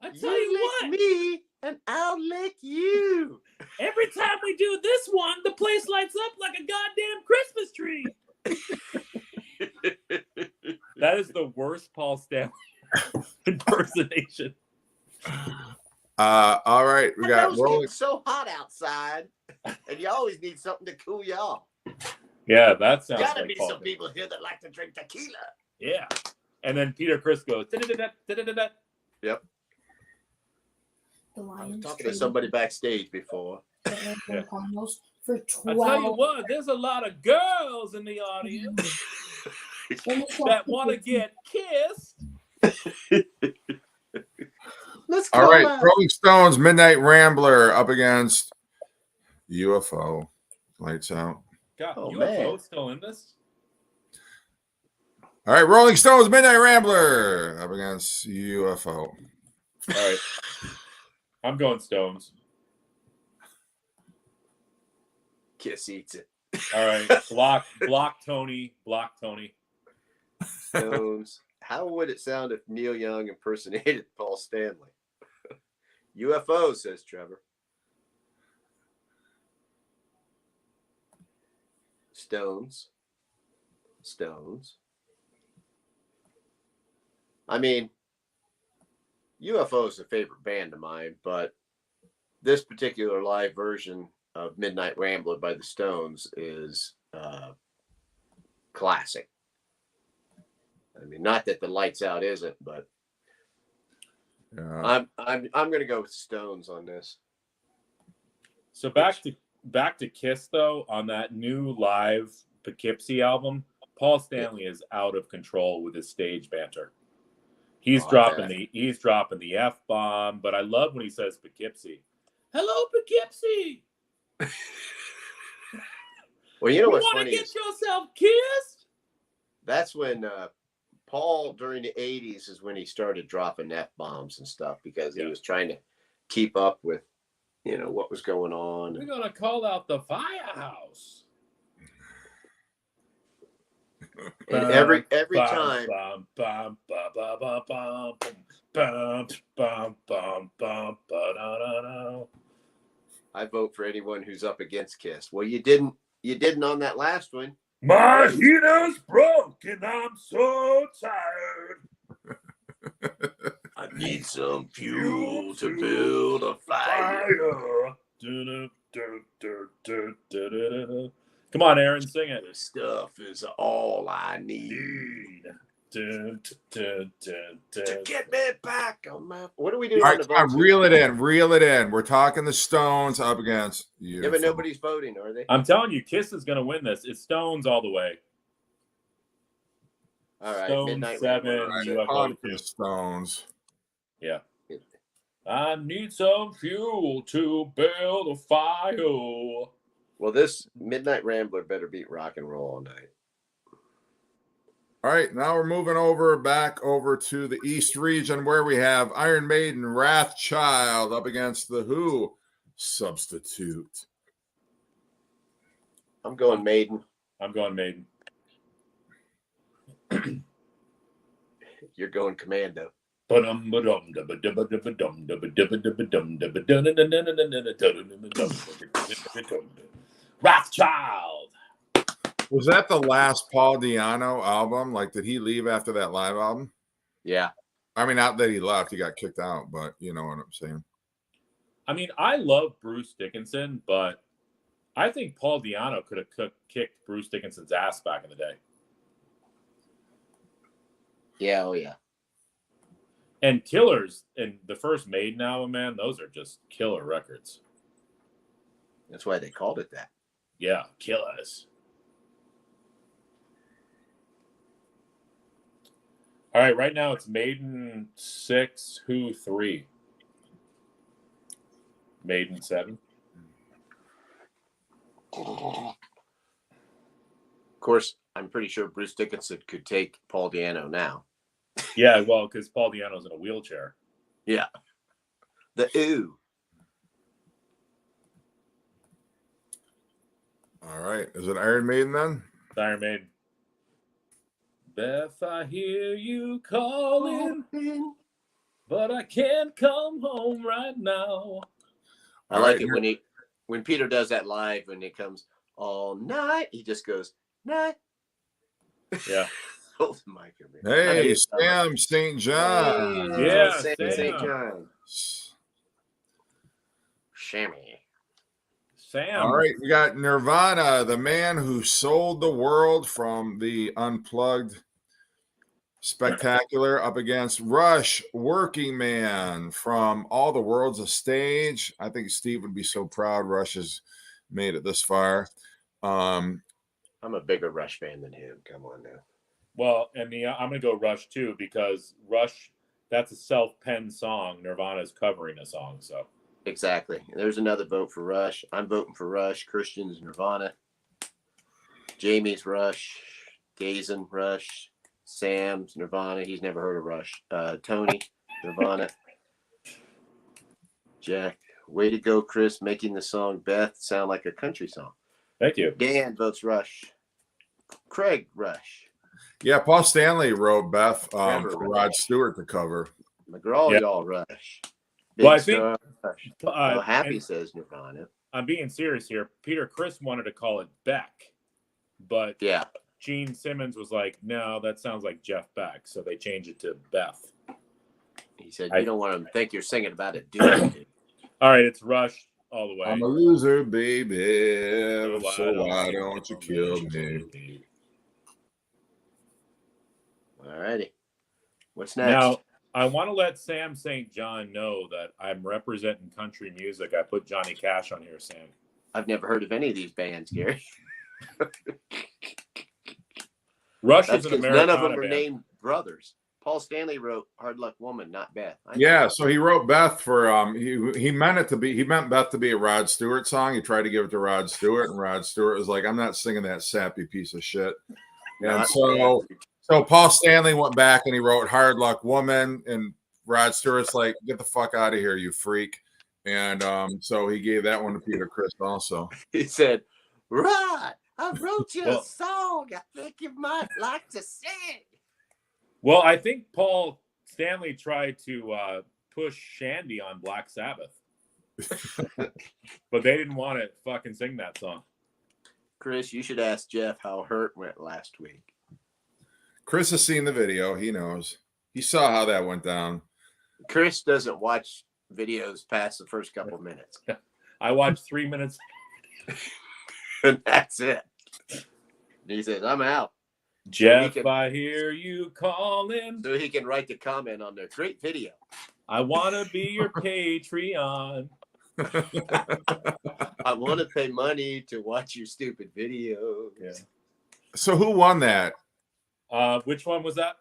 I tell you lick what, me and I'll lick you. every time we do this one, the place lights up like a goddamn Christmas tree. That is the worst Paul Stanley impersonation. All right, we got It's rolling. so hot outside, and you always need something to cool you off. Yeah, that sounds Gotta like be Paul some Stanley. people here that like to drink tequila. Yeah. And then Peter Criss goes, da-da-da-da, da-da-da-da. Yep. The I was Lions talking to traded somebody backstage before. the Arizona Cardinals for I tell you 12. what, there's a lot of girls in the audience that want to get kissed. Let's All call right, out. Rolling Stones, Midnight Rambler up against UFO. Lights out. God, Oh, UFO man. still in this? All right, Rolling Stones, Midnight Rambler up against UFO. All right. I'm going Stones. Kiss eats it. All right. Block Tony. Block Tony. Stones. How would it sound if Neil Young impersonated Paul Stanley? UFO, says Trevor. Stones. I mean, UFO is a favorite band of mine, but this particular live version of Midnight Rambler by the Stones is classic. I mean, not that the Lights Out isn't, but Yeah. I'm going to go with Stones on this. So back to Kiss though, on that new live Poughkeepsie album, Paul Stanley is out of control with his stage banter. He's dropping the F-bomb, but I love when he says Poughkeepsie. Hello, Poughkeepsie. Well, you know You what's want to funny? get yourself kissed? That's when Paul, during the 80s, is when he started dropping F-bombs and stuff because he was trying to keep up with, what was going on. We're going to call out the firehouse. And every time. I vote for anyone who's up against Kiss. Well, you didn't on that last one. My heater's broken. I'm so tired. I need some fuel to build a fire. Come on, Aaron, sing it. This stuff is all I need To get me back on my. What are we doing All on right, the come on, vote? reel it in. We're talking the Stones up against UFO. Yeah, but nobody's voting, are they? I'm telling you, Kiss is going to win this. It's Stones all the way. All right, Stones Midnight 7, Rambler. UFO The 2. Stones. Yeah. I need some fuel to build a fire. Well, this Midnight Rambler better beat Rock and Roll All Night. All right, now we're moving back over to the East region where we have Iron Maiden, Wrathchild up against the Who, Substitute. I'm going Maiden. I'm going Maiden. You're going Commando. Rothschild. Was that the last Paul Diano album? Like, did he leave after that live album? Yeah. I mean, not that he left, he got kicked out, but you know what I'm saying. I mean, I love Bruce Dickinson, but I think Paul Diano could have kicked Bruce Dickinson's ass back in the day. Yeah. Oh, yeah. And Killers and the first Maiden album, man, those are just killer records. That's why they called it that. Yeah, Killers. All right, right now it's Maiden 6, Who 3. Maiden 7. Of course, I'm pretty sure Bruce Dickinson could take Paul Diano now. Yeah, well, because Paul Diano's in a wheelchair. Yeah. The ooh. All right. Is it Iron Maiden then? Iron Maiden. Beth, I hear you calling, but I can't come home right now. I like it when Peter does that live and it comes all night. He just goes night. Yeah. Hold the mic a minute. Hey, Sam St. John. Hey, Yeah, Sam Sam. St. John. Shammy. Sam. All right, we got Nirvana, the man who sold the world from the Unplugged Spectacular, up against Rush, Working Man from All the World's a Stage. I think Steve would be so proud Rush has made it this far. I'm a bigger Rush fan than him. Come on now. Well, I mean, I'm going to go Rush too, because Rush, that's a self-penned song. Nirvana's covering a song, so. Exactly. There's another vote for Rush. I'm voting for Rush. Christian's Nirvana. Jamie's Rush. Gazen Rush. Sam's Nirvana. He's never heard of Rush. Tony Nirvana. Jack. Way to go, Chris, making the song Beth sound like a country song. Thank you. Dan votes Rush. Craig Rush. Yeah, Paul Stanley wrote Beth for Rush. Rod Stewart to cover. McGraw, Yeah. y'all Rush. Big Well, I think Star Rush. Happy says Nirvana. I'm being serious here. Peter Criss wanted to call it Beck, but Yeah. Gene Simmons was like, no, that sounds like Jeff Beck, so they changed it to Beth. He said, you don't want to think you're singing about it, do you? All right, it's Rush all the way. I'm a loser, baby, so why don't you kill me? All righty. What's next? Now, I want to let Sam St. John know that I'm representing country music. I put Johnny Cash on here, Sam. I've never heard of any of these bands, Gary. Rush That's is an 'cause Americana none of them are band. named brothers. Paul Stanley wrote Hard Luck Woman, not Beth. Yeah, so he wrote Beth for he meant Beth to be a Rod Stewart song. He tried to give it to Rod Stewart, and Rod Stewart was like, I'm not singing that sappy piece of shit. And so Paul Stanley went back and he wrote Hard Luck Woman, and Rod Stewart's like, get the fuck out of here, you freak. And so he gave that one to Peter Criss also. He said, Rod, I wrote you a song I think you might like to sing. Well, I think Paul Stanley tried to push Shandy on Black Sabbath, but they didn't want to fucking sing that song. Chris, you should ask Jeff how Hurt went last week. Chris has seen the video. He knows. He saw how that went down. Chris doesn't watch videos past the first couple of minutes. I watched 3 minutes. And that's it. And he says, I'm out. Jeff, I hear you calling. So he can write the comment on their great video. I want to be your Patreon. I want to pay money to watch your stupid videos. Yeah. So who won that? Which one was that?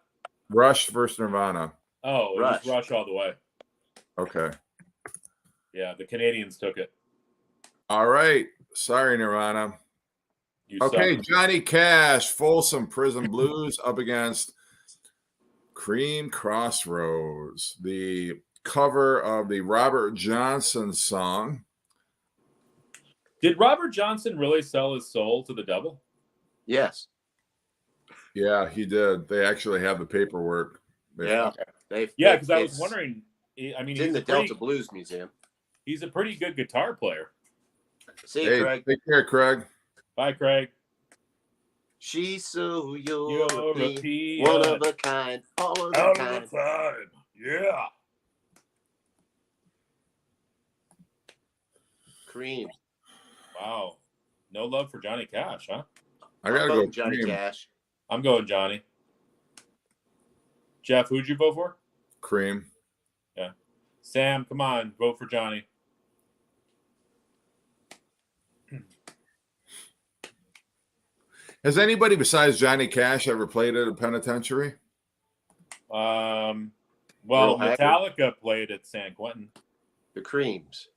Rush versus Nirvana. Oh, it was Rush all the way. Okay. Yeah, the Canadians took it. All right. Sorry, Nirvana. Okay, suck. Johnny Cash, Folsom Prison Blues up against Cream Crossroads, the cover of the Robert Johnson song. Did Robert Johnson really sell his soul to the devil? Yes. Yeah, he did. They actually have the paperwork. Yeah. Yeah, because I was wondering. I mean, it's in the Delta Blues Museum. He's a pretty good guitar player. See you, Craig. Take care, Craig. Bye, Craig. She's so European, one of a kind, all of Out the time. Of the time. Yeah. Cream. Wow. No love for Johnny Cash, huh? I gotta go Johnny Cream. Cash. I'm going Johnny. Jeff, who'd you vote for? Cream. Yeah. Sam, come on, vote for Johnny. Has anybody besides Johnny Cash ever played at a penitentiary? Well, Merle Metallica Haggard. played at San Quentin. The Creams.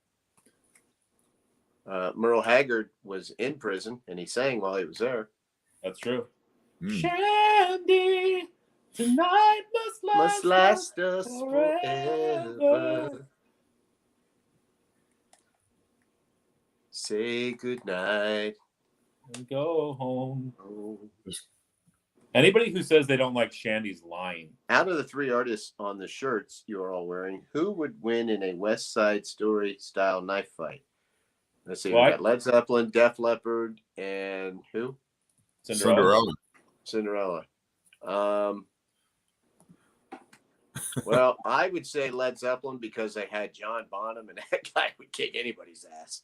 Merle Haggard was in prison, and he sang while he was there. That's true. Mm. Shandy, tonight Must last us forever. Say goodnight. And go home. Oh. Anybody who says they don't like Shandy's lying. Out of the three artists on the shirts you are all wearing, who would win in a West Side Story style knife fight? Let's see. We got Led Zeppelin, Def Leppard, and who? Cinderella. Well, I would say Led Zeppelin because they had John Bonham, and that guy would kick anybody's ass.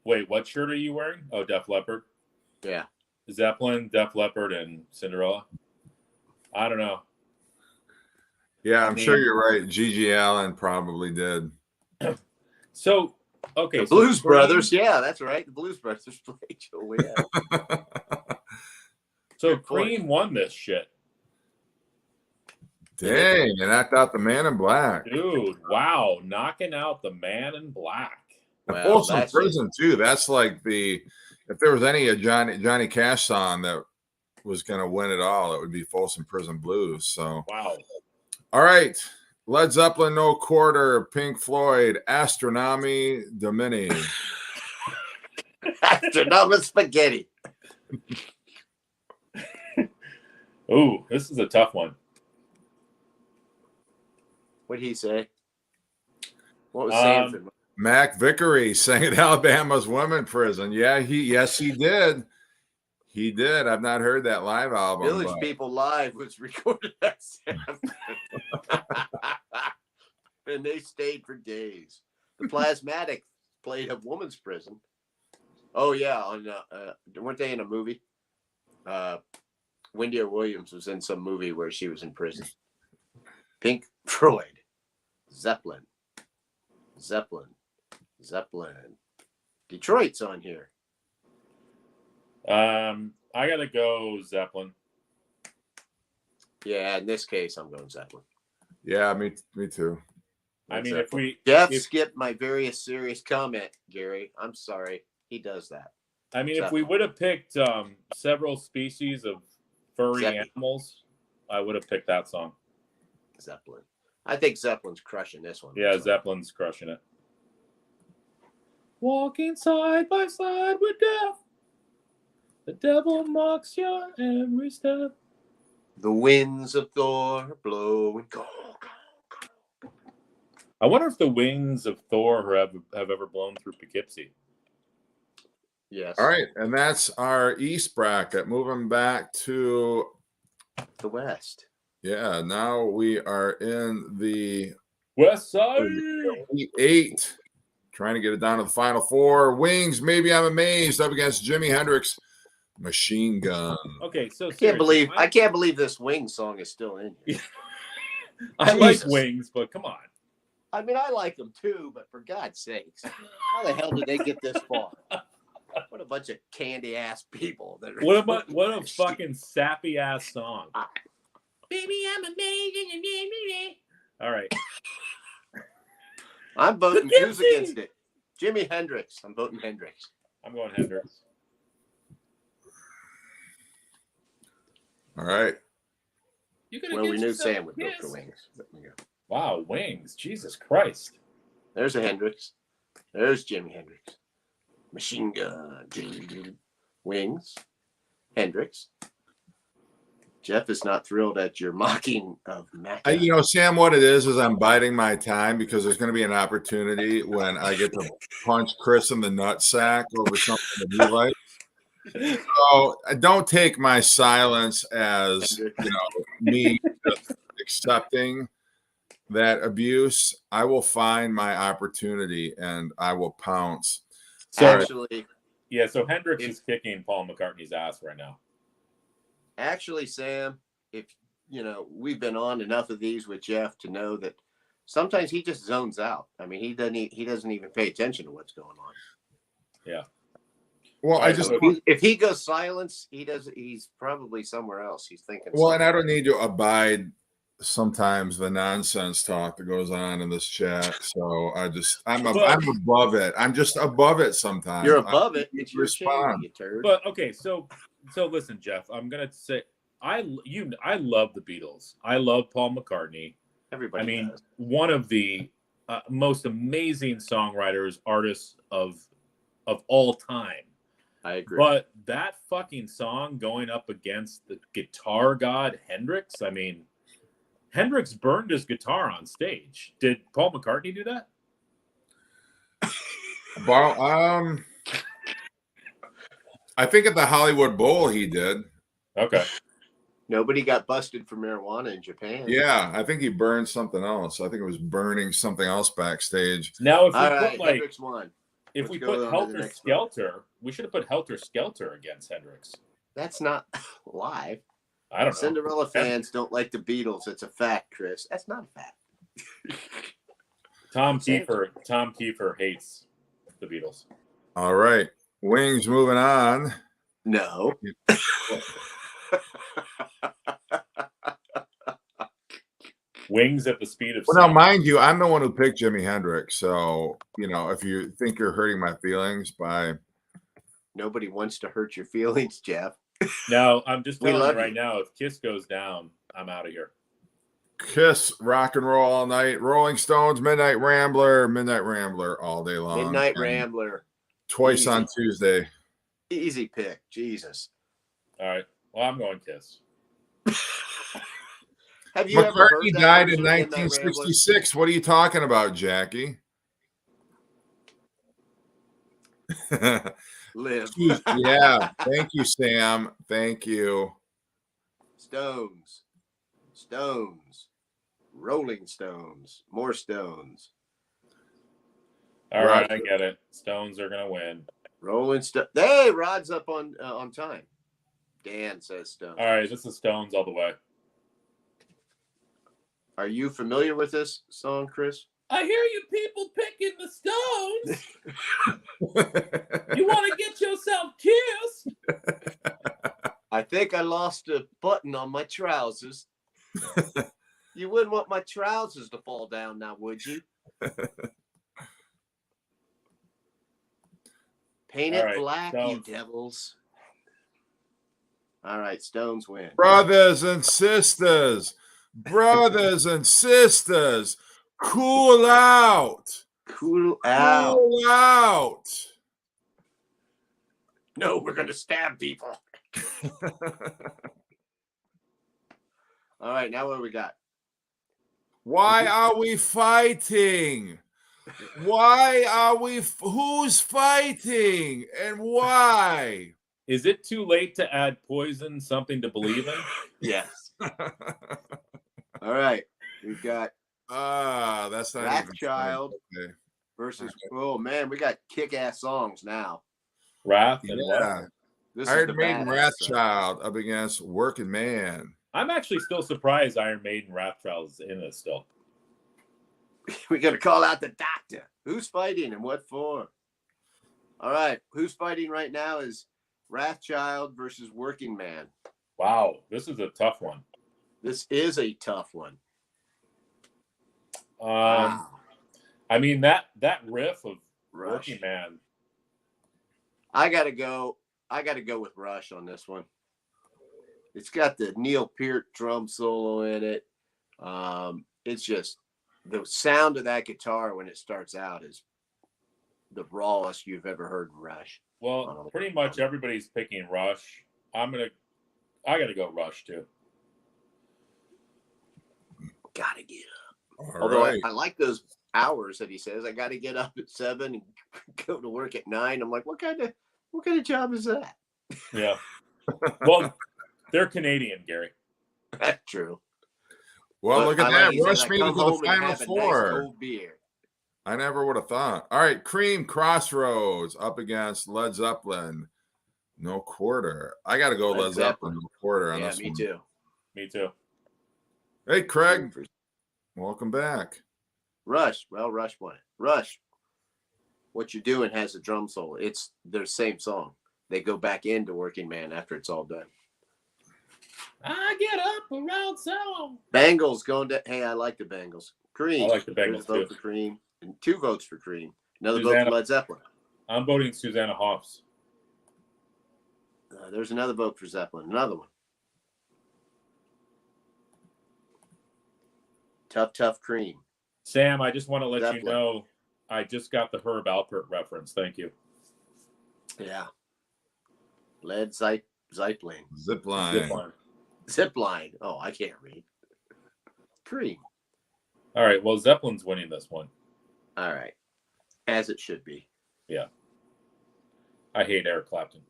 Wait, what shirt are you wearing? Oh, Def Leppard. Yeah. Zeppelin, Def Leppard, and Cinderella. I don't know. Yeah, I'm sure you're right. Gigi Allen probably did. So, okay. The Blues Brothers. Yeah, that's right. The Blues Brothers played Joanne. So Cream won this shit. Dang, and knocked out the Man in Black. Dude, wow. Knocking out the Man in Black. Well, Folsom Prison, too. That's like if there was any Johnny Cash song that was going to win it all, it would be Folsom Prison Blues. So, wow. All right. Led Zeppelin, No Quarter, Pink Floyd, Astronomy, Domini. Astronomy Spaghetti. Ooh, this is a tough one. What'd he say? What was Sanford? Mac Vickery sang at Alabama's Women Prison. Yeah, he did. He did. I've not heard that live album. Village People Live was recorded at Sanford. And they stayed for days. The Plasmatics played a woman's prison. Oh, yeah. Weren't they in a movie? Wendy Williams was in some movie where she was in prison. Pink Floyd. Zeppelin. Detroit's on here. I gotta go Zeppelin. Yeah, in this case, I'm going Zeppelin. Yeah, me too. I mean, Jeff skipped my very serious comment, Gary. I'm sorry. He does that. I mean, if we would have picked several species of furry animals, I would have picked that song. Zeppelin. I think Zeppelin's crushing this one. Yeah, Zeppelin's crushing it. Walking side by side with death. The devil mocks your every step. The winds of Thor blow and go. I wonder if the wings of Thor have ever blown through Poughkeepsie. Yes. All right, and that's our East bracket. Moving back to the West. Yeah, now we are in the West Side. 8, trying to get it down to the final 4. Wings, Maybe I'm Amazed, up against Jimi Hendrix, Machine Gun. Okay, so I can't believe this Wings song is still in here. I like Wings, but come on. I mean, I like them too, but for God's sakes, how the hell did they get this far? What a bunch of candy ass people! What a fucking sappy ass song. Baby, I'm amazing. All right. I'm voting. Who's against it? Jimi Hendrix. I'm voting Hendrix. I'm going Hendrix. All right. Well, we knew Sam would go for Wings. Wow, Wings. Jesus Christ. There's a Hendrix. There's Jimi Hendrix. Machine Gun. Wings. Hendrix. Jeff is not thrilled at your mocking of Maca. You know, Sam, what it is I'm biding my time because there's going to be an opportunity when I get to punch Chris in the nutsack over something that he likes. So don't take my silence as, you know, me just accepting that abuse. I will find my opportunity and I will pounce. So Actually, yeah, so Hendrix is kicking Paul McCartney's ass right now. Actually, Sam, if you know, we've been on enough of these with Jeff to know that sometimes he just zones out. I mean, he doesn't even pay attention to what's going on. Yeah. Well, I Right, just so If he goes silence, he's probably somewhere else. He's thinking. well, and something. I don't need to abide sometimes the nonsense talk that goes on in this chat. So I'm above it. I'm just above it sometimes. You're above I it. It's your channel, you turd. But okay, so listen, Jeff, I'm gonna say I love the Beatles. I love Paul McCartney. Everybody. I mean, does. one of the most amazing songwriters, artists of all time. I agree. But that fucking song going up against the guitar god Hendrix, I mean, Hendrix burned his guitar on stage. Did Paul McCartney do that? I think at the Hollywood Bowl he did. Okay. Nobody got busted for marijuana in Japan. Yeah, I think he burned something else. I think it was burning something else backstage. Now, if we All put right, like Hendrix won. if Let's we go put on to the Helter next Skelter, we should have put Helter Skelter against Hendrix. That's not live. I don't know. Cinderella fans don't like the Beatles. It's a fact, Chris. That's not a fact. Tom Kiefer hates the Beatles. All right. Wings moving on. No. Wings at the speed of Well, now, sound. mind you, I'm the one who picked Jimi Hendrix. So, you know, if you think you're hurting my feelings by. Nobody wants to hurt your feelings, Jeff. No, I'm just We telling you love right you. now, if Kiss goes down, I'm out of here. Kiss, rock and roll all night. Rolling Stones, Midnight Rambler all day long. Midnight And Rambler. twice Easy. on Tuesday. Easy pick. Jesus. All right. Well, I'm going Kiss. Have you ever heard McCartney that died in version of Midnight Rambler? 1966. What are you talking about, Jackie? Live. Yeah. Thank you, Sam. Thank you. Stones. Rolling Stones. More Stones. All right, I get it. Stones are gonna win. Rolling Stone. Hey, Rod's up on time. Dan says Stones. All right, this is Stones all the way. Are you familiar with this song, Chris? I hear you people picking the Stones. You want to get yourself kissed? I think I lost a button on my trousers. You wouldn't want my trousers to fall down now, would you? Paint it All right, black, Stones. you devils. All right, Stones win. Brothers and sisters, cool out. Cool out. Cool out. No, we're going to stab people. All right, now what do we got? Why are we fighting? Who's fighting and why? Is it too late to add Poison, Something to Believe in? Yes. All right, we've got That's not even Child okay. versus, oh man, we got kick-ass songs now. Wrath and Yeah. what? This Iron is the Maiden, badass Wrathchild up against Working Man. I'm actually still surprised Iron Maiden, Wrathchild is in this still. We got to call out the doctor. Who's fighting and what for? All right, who's fighting right now is Wrathchild versus Working Man. Wow, this is a tough one. This is a tough one. I mean that riff of Rush. Working Man. I gotta go with Rush on this one. It's got the Neil Peart drum solo in it. It's just the sound of that guitar when it starts out is the rawest you've ever heard in Rush. Well, pretty much everybody's picking Rush. I gotta go Rush too. Gotta get up. All Although right. I like those hours that he says. I got to get up at 7 and go to work at 9. I'm like, what kind of job is that? Yeah. Well, they're Canadian, Gary. That's true. Well, But look at I that. he says, Rush I made it come to the home and final have a nice four. cold beer. I never would have thought. All right, Cream Crossroads up against Led Zeppelin. No quarter. I got to go Led Zeppelin. No quarter on Yeah, this me one. too. Me too. Hey, Craig. Welcome back. Rush. Well, Rush won it. Rush. What You're Doing has a drum solo. It's their same song. They go back into Working Man after it's all done. I get up around 7. Bengals going to. Hey, I like the Bengals. Cream. I like the There's a Bengals vote too. for Cream and 2 votes for Cream. Another vote Susanna. for Led Zeppelin. I'm voting Susanna Hoffs. There's another vote for Zeppelin. Another one. Tough Cream. Sam, I just want to let you Zeppelin. know I just got the Herb Alpert reference. Thank you. Yeah. Led Zeppelin. Zipline. Zipline. Oh, I can't read. Cream. All right. Well, Zeppelin's winning this one. All right. As it should be. Yeah. I hate Eric Clapton.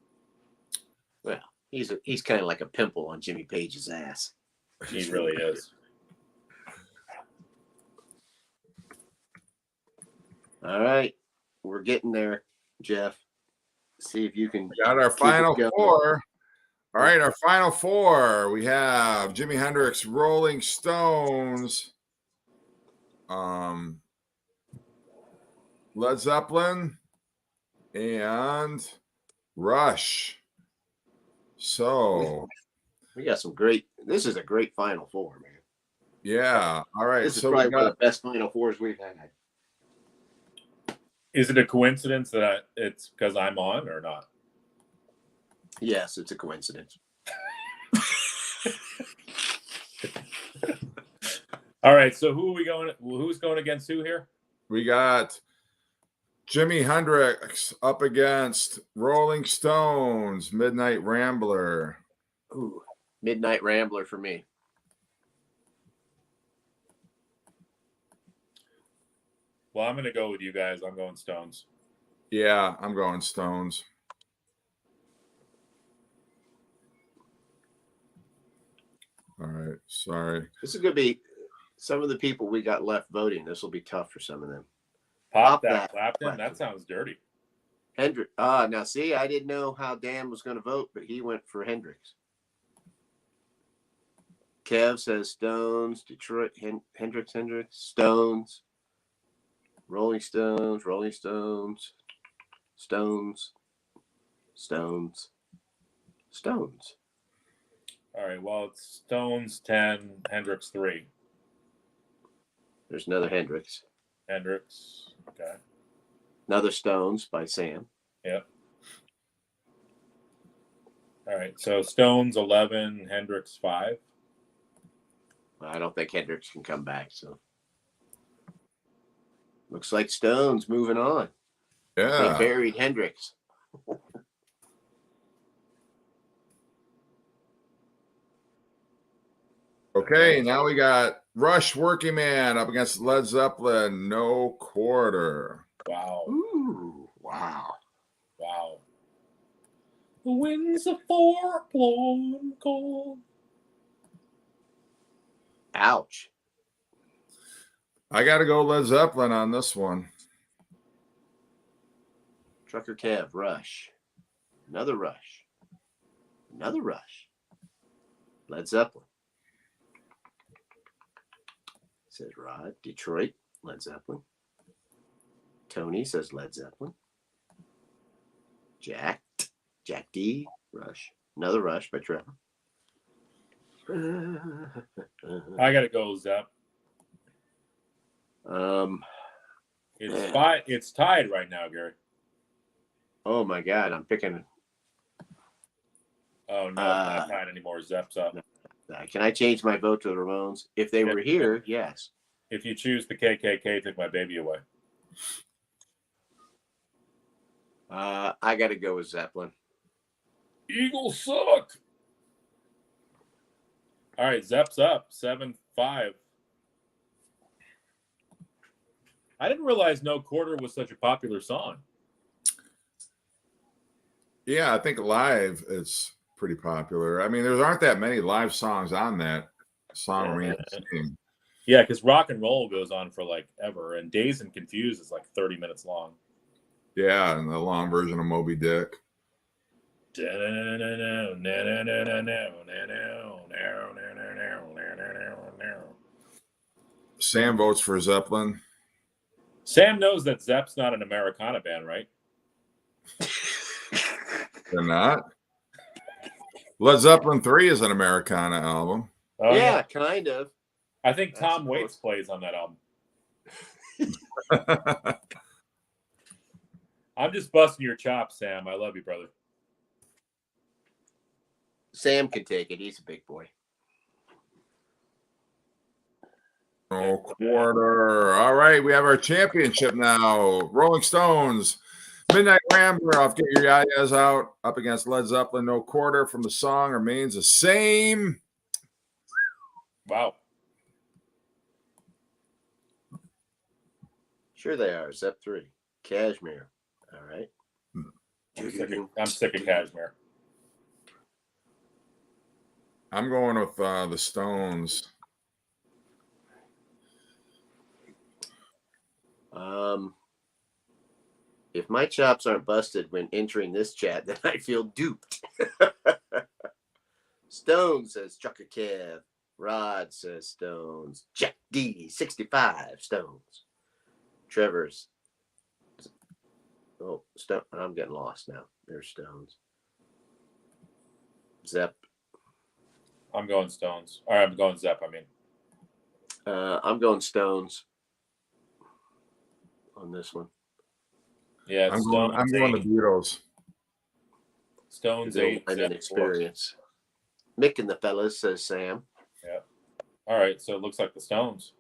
Well, he's kind of like a pimple on Jimmy Page's ass. He really is. All right. We're getting there, Jeff. See if you can. We got our keep it final going. four. All right, our final four. We have Jimi Hendrix, Rolling Stones, Led Zeppelin, and Rush. So We got some great. This is a great Final Four, man. yeah. All right. This is So probably we one got of the best Final Fours we've had. Is it a coincidence that it's because I'm on or not? Yes, it's a coincidence. All right. So who are we going? Who's going against who here? we got Jimi Hendrix up against Rolling Stones, Midnight Rambler. Ooh, Midnight Rambler for me. Well, I'm going to go with you guys. I'm going Stones. Yeah, I'm going Stones. All right, sorry. This is going to be some of the people we got left voting. This will be tough for some of them. Pop that that Clapton. Clapton. That sounds dirty. Hendrix. Now see, I didn't know how Dan was going to vote, but he went for Hendrix. Kev says Stones, Detroit, Hendrix, Stones, Rolling Stones, Stones. All right. Well, it's Stones 10, Hendrix 3. There's another Hendrix. Hendrix. Okay. Another Stones by Sam. Yep. All right. So Stones 11, Hendrix 5. I don't think Hendrix can come back, so looks like Stones moving on. Yeah. They buried Hendrix. Okay, now we got Rush, Working Man up against Led Zeppelin, no quarter. Wow. Ooh, wow. Wow. The winds of four blowing cold. Ouch. I got to go Led Zeppelin on this one. Trucker Kev, Rush. Another Rush. Led Zeppelin. Says Rod. Detroit, Led Zeppelin. Tony says Led Zeppelin. Jack D, Rush. Another Rush by Trevor. I got to go Zepp. It's tied right now, Gary. Oh my God, I'm picking. Oh, no, it's not tied anymore. Zepp's up. Can I change my vote to the Ramones? If they were here, yes. If you choose the KKK, take my baby away. I got to go with Zeppelin. Eagles suck. All right, Zepp's up 7-5. I didn't realize No Quarter was such a popular song. Yeah, I think live it's pretty popular. I mean, there aren't that many live songs on that song remains the same. Yeah, because rock and roll goes on for like ever, and Dazed and Confused is like 30 minutes long. Yeah, and the long version of Moby Dick. Sam votes for Zeppelin. Sam knows that Zepp's not an Americana band, right? They're not. Led Zeppelin 3 is an Americana album. Oh, yeah, kind of. I think Tom suppose. Waits plays on that album. I'm just busting your chops, Sam. I love you, brother. Sam can take it. He's a big boy. No Quarter. All right, we have our championship now. Rolling Stones, Midnight Rambler. I'll get your yayas out up against Led Zeppelin. No Quarter from the song remains the same. Wow. Sure they are. Zep 3. Cashmere. All right. I'm sick of Cashmere. I'm going with the Stones. If my chops aren't busted when entering this chat, then I feel duped. Stone says Chuck a Kev. Rod says Stones. Jack D 65 Stones. Trevor's. Oh, Stone. I'm getting lost now. There's Stones. Zep. I'm going Stones. Or I'm going Zepp, I mean. I'm going Stones on this one. Yeah, I'm going the Beatles. Stones An 8. Zepp experience. Mick and the fellas, says Sam. 4. Yeah. All right, so it looks like the Stones.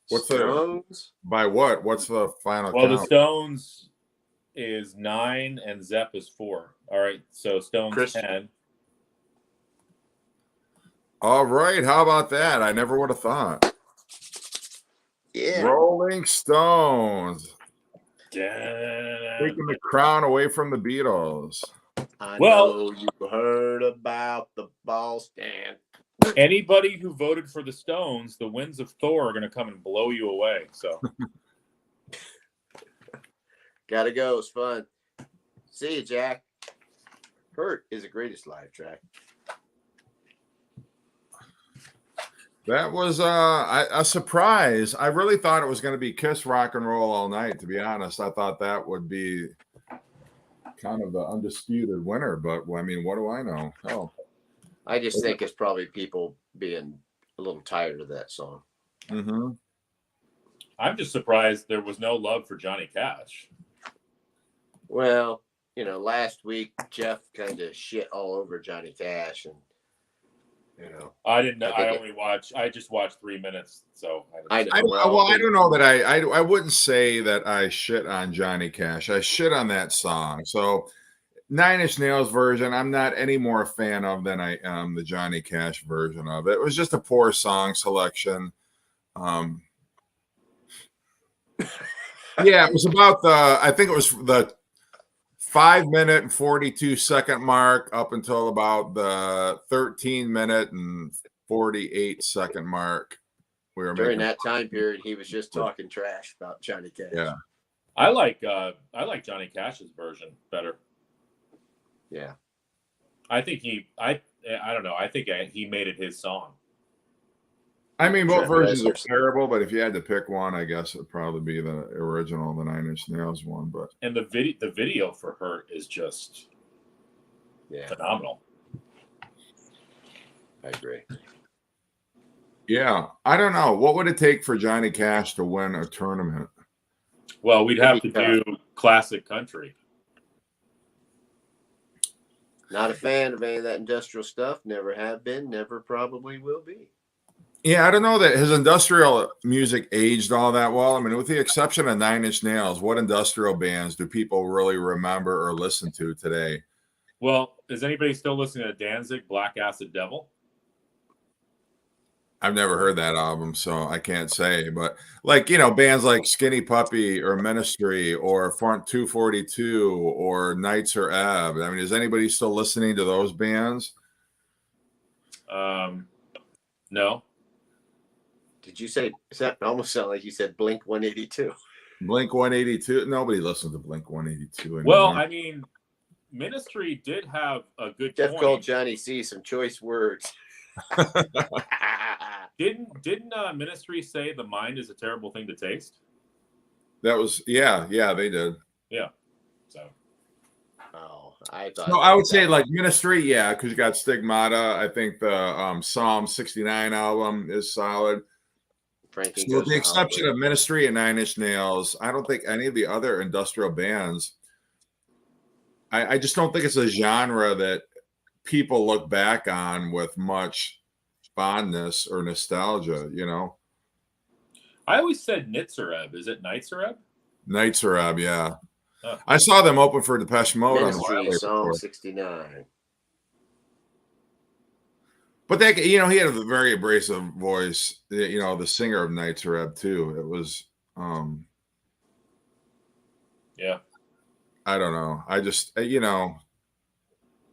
What's Stones? By what? What's the final Well, count? the Stones is 9 and Zepp is 4. All right, so Stones Christian. 10. All right, how about that? I never would have thought. Yeah. Rolling Stones Da-da-da-da-da. taking the crown away from the Beatles. I Well- know you heard about the Boston. Anybody who voted for the Stones, the winds of Thor are going to come and blow you away. So Gotta go. It's fun. See you, Jack. Hurt is the greatest live track. That was a surprise. I really thought it was going to be Kiss Rock and Roll All Night, to be honest. I thought that would be kind of the undisputed winner, but I mean, what do I know? Oh, I just think it's probably people being a little tired of that song. mm-hmm. I'm just surprised there was no love for Johnny Cash. Well, last week Jeff kind of shit all over Johnny Cash, and I didn't know. I I just watched 3 minutes. So I don't know that I wouldn't say that I shit on Johnny Cash. I shit on that song. So Nine Inch Nails version, I'm not any more a fan of than I am the Johnny Cash version of it. It was just a poor song selection. Yeah, it was about I think it was the 5-minute and 42-second mark up until about the 13-minute and 48-second mark. We were during making that time period, he was just talking trash about Johnny Cash. Yeah. I like Johnny Cash's version better. Yeah. I think I don't know. I think he made it his song. I mean, both Sure, versions are yes. terrible, but if you had to pick one, I guess it'd probably be the original, the Nine Inch Nails one. But And the video for Hurt is just phenomenal. I agree. yeah, I don't know. What would it take for Johnny Cash to win a tournament? Well, we'd have to do classic country. Not a fan of any of that industrial stuff. Never have been. Never probably will be. Yeah, I don't know that his industrial music aged all that well. I mean, with the exception of Nine Inch Nails, what industrial bands do people really remember or listen to today? Well, is anybody still listening to Danzig, Black Acid Devil? I've never heard that album, so I can't say. But like, you know, bands like Skinny Puppy or Ministry or Front 242 or Nights or Ebb. I mean, is anybody still listening to those bands? No. Did you say? That almost sound like you said Blink 182. Blink 182. Nobody listens to Blink 182 anymore. Well, I mean, Ministry did have a good Jeff point. called Johnny C some choice words. Didn't Ministry say the mind is a terrible thing to taste? That was they did. Yeah. So. Oh, I thought. No, I would say like Ministry, yeah, because you got Stigmata. I think the Psalm 69 album is solid. Frankie So with the exception of Ministry and Nine Inch Nails, I don't think any of the other industrial bands. I just don't think it's a genre that people look back on with much fondness or nostalgia. You know, I always said Nitzareb. Is it Nitzareb? Nitzareb, yeah. Huh. I saw them open for Depeche Mode Ministry, on the Psalm 69. But that, you know, he had a very abrasive voice. You know, the singer of Nitzareb too. It was, yeah. I don't know. I just, you know,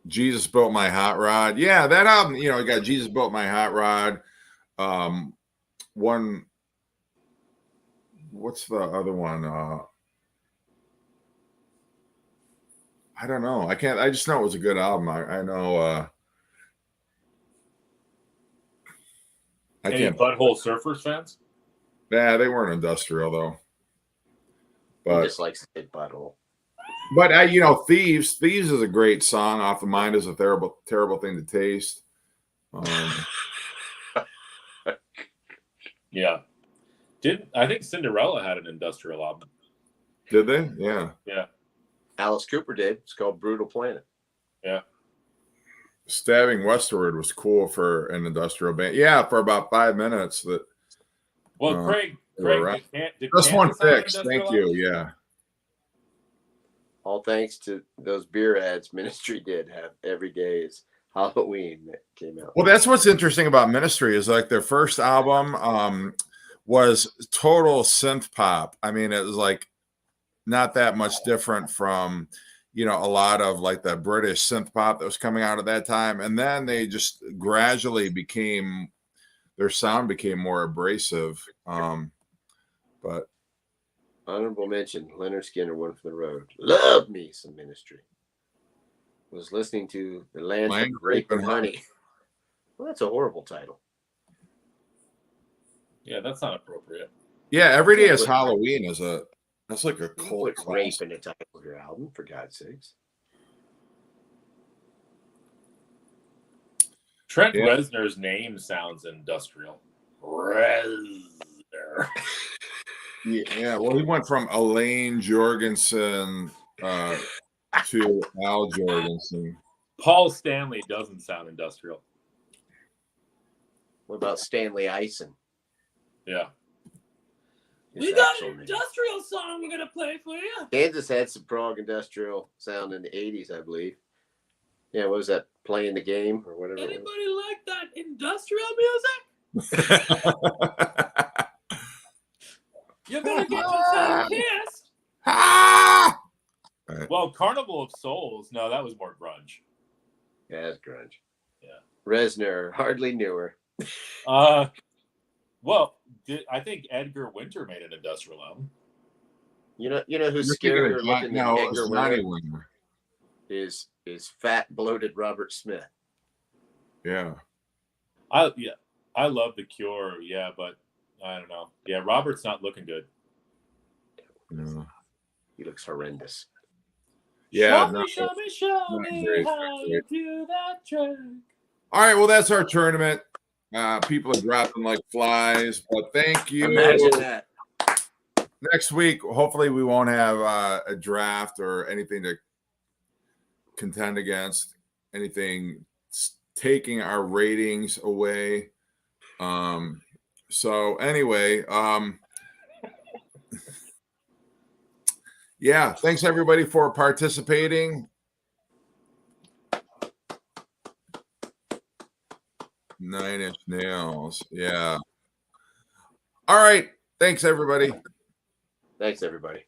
Jesus Built My Hot Rod. Yeah, that album. You know, you got Jesus Built My Hot Rod. One. What's the other one? I don't know. I can't. I just know it was a good album. I know. Any Butthole Surfers fans? Yeah, they weren't industrial though. But he just likes to say butthole. But you know, Thieves is a great song. Off the Mind is a terrible thing to taste. Yeah. I think Cinderella had an industrial album? Did they? Yeah. Yeah. Alice Cooper did. It's called Brutal Planet. Yeah. Stabbing Westward was cool for an industrial band. Yeah, for about 5 minutes. That. Well, Craig, just one fix. Thank you. Yeah. All thanks to those beer ads Ministry did have every day is Halloween that came out. Well, that's what's interesting about Ministry is like their first album was total synth pop. I mean, it was like not that much different from, you know, a lot of like the British synth pop that was coming out at that time. And then they just gradually their sound became more abrasive. But honorable mention, Leonard Skinner, One for the Road. Love me some Ministry. Was listening to The Land of Grape and Honey. Well, that's a horrible title. Yeah, that's not appropriate. Yeah, Every Day is Halloween that's like a cult. Put rape in the title of your album, for God's sakes. Trent Reznor's name sounds industrial. Reznor. Yeah, well, he went from Elaine Jorgensen to Al Jorgensen. Paul Stanley doesn't sound industrial. What about Stanley Eisen? Yeah. We got an industrial song we're going to play for you. Kansas had some prog industrial sound in the 80s, I believe. Yeah, what was that? Playing the Game or whatever. Anybody like that industrial music? You're going to get yourself kissed. Well, Carnival of Souls, no, that was more grunge. Yeah, that's grunge. Yeah. Reznor, hardly knew her. Well, I think Edgar Winter made an industrial album. You know who's scarier looking than Edgar Winter? Is fat, bloated Robert Smith. Yeah. I love The Cure, yeah, but I don't know. Yeah, Robert's not looking good. No. He looks horrendous. Yeah. Show me how you do that trick. All right, well, that's our tournament. People are dropping like flies, but thank you. Imagine that. Next week, hopefully, we won't have a draft or anything to contend against, anything taking our ratings away. So anyway, yeah, thanks everybody for participating. Nine Inch Nails. Yeah. All right. Thanks, everybody. Thanks, everybody.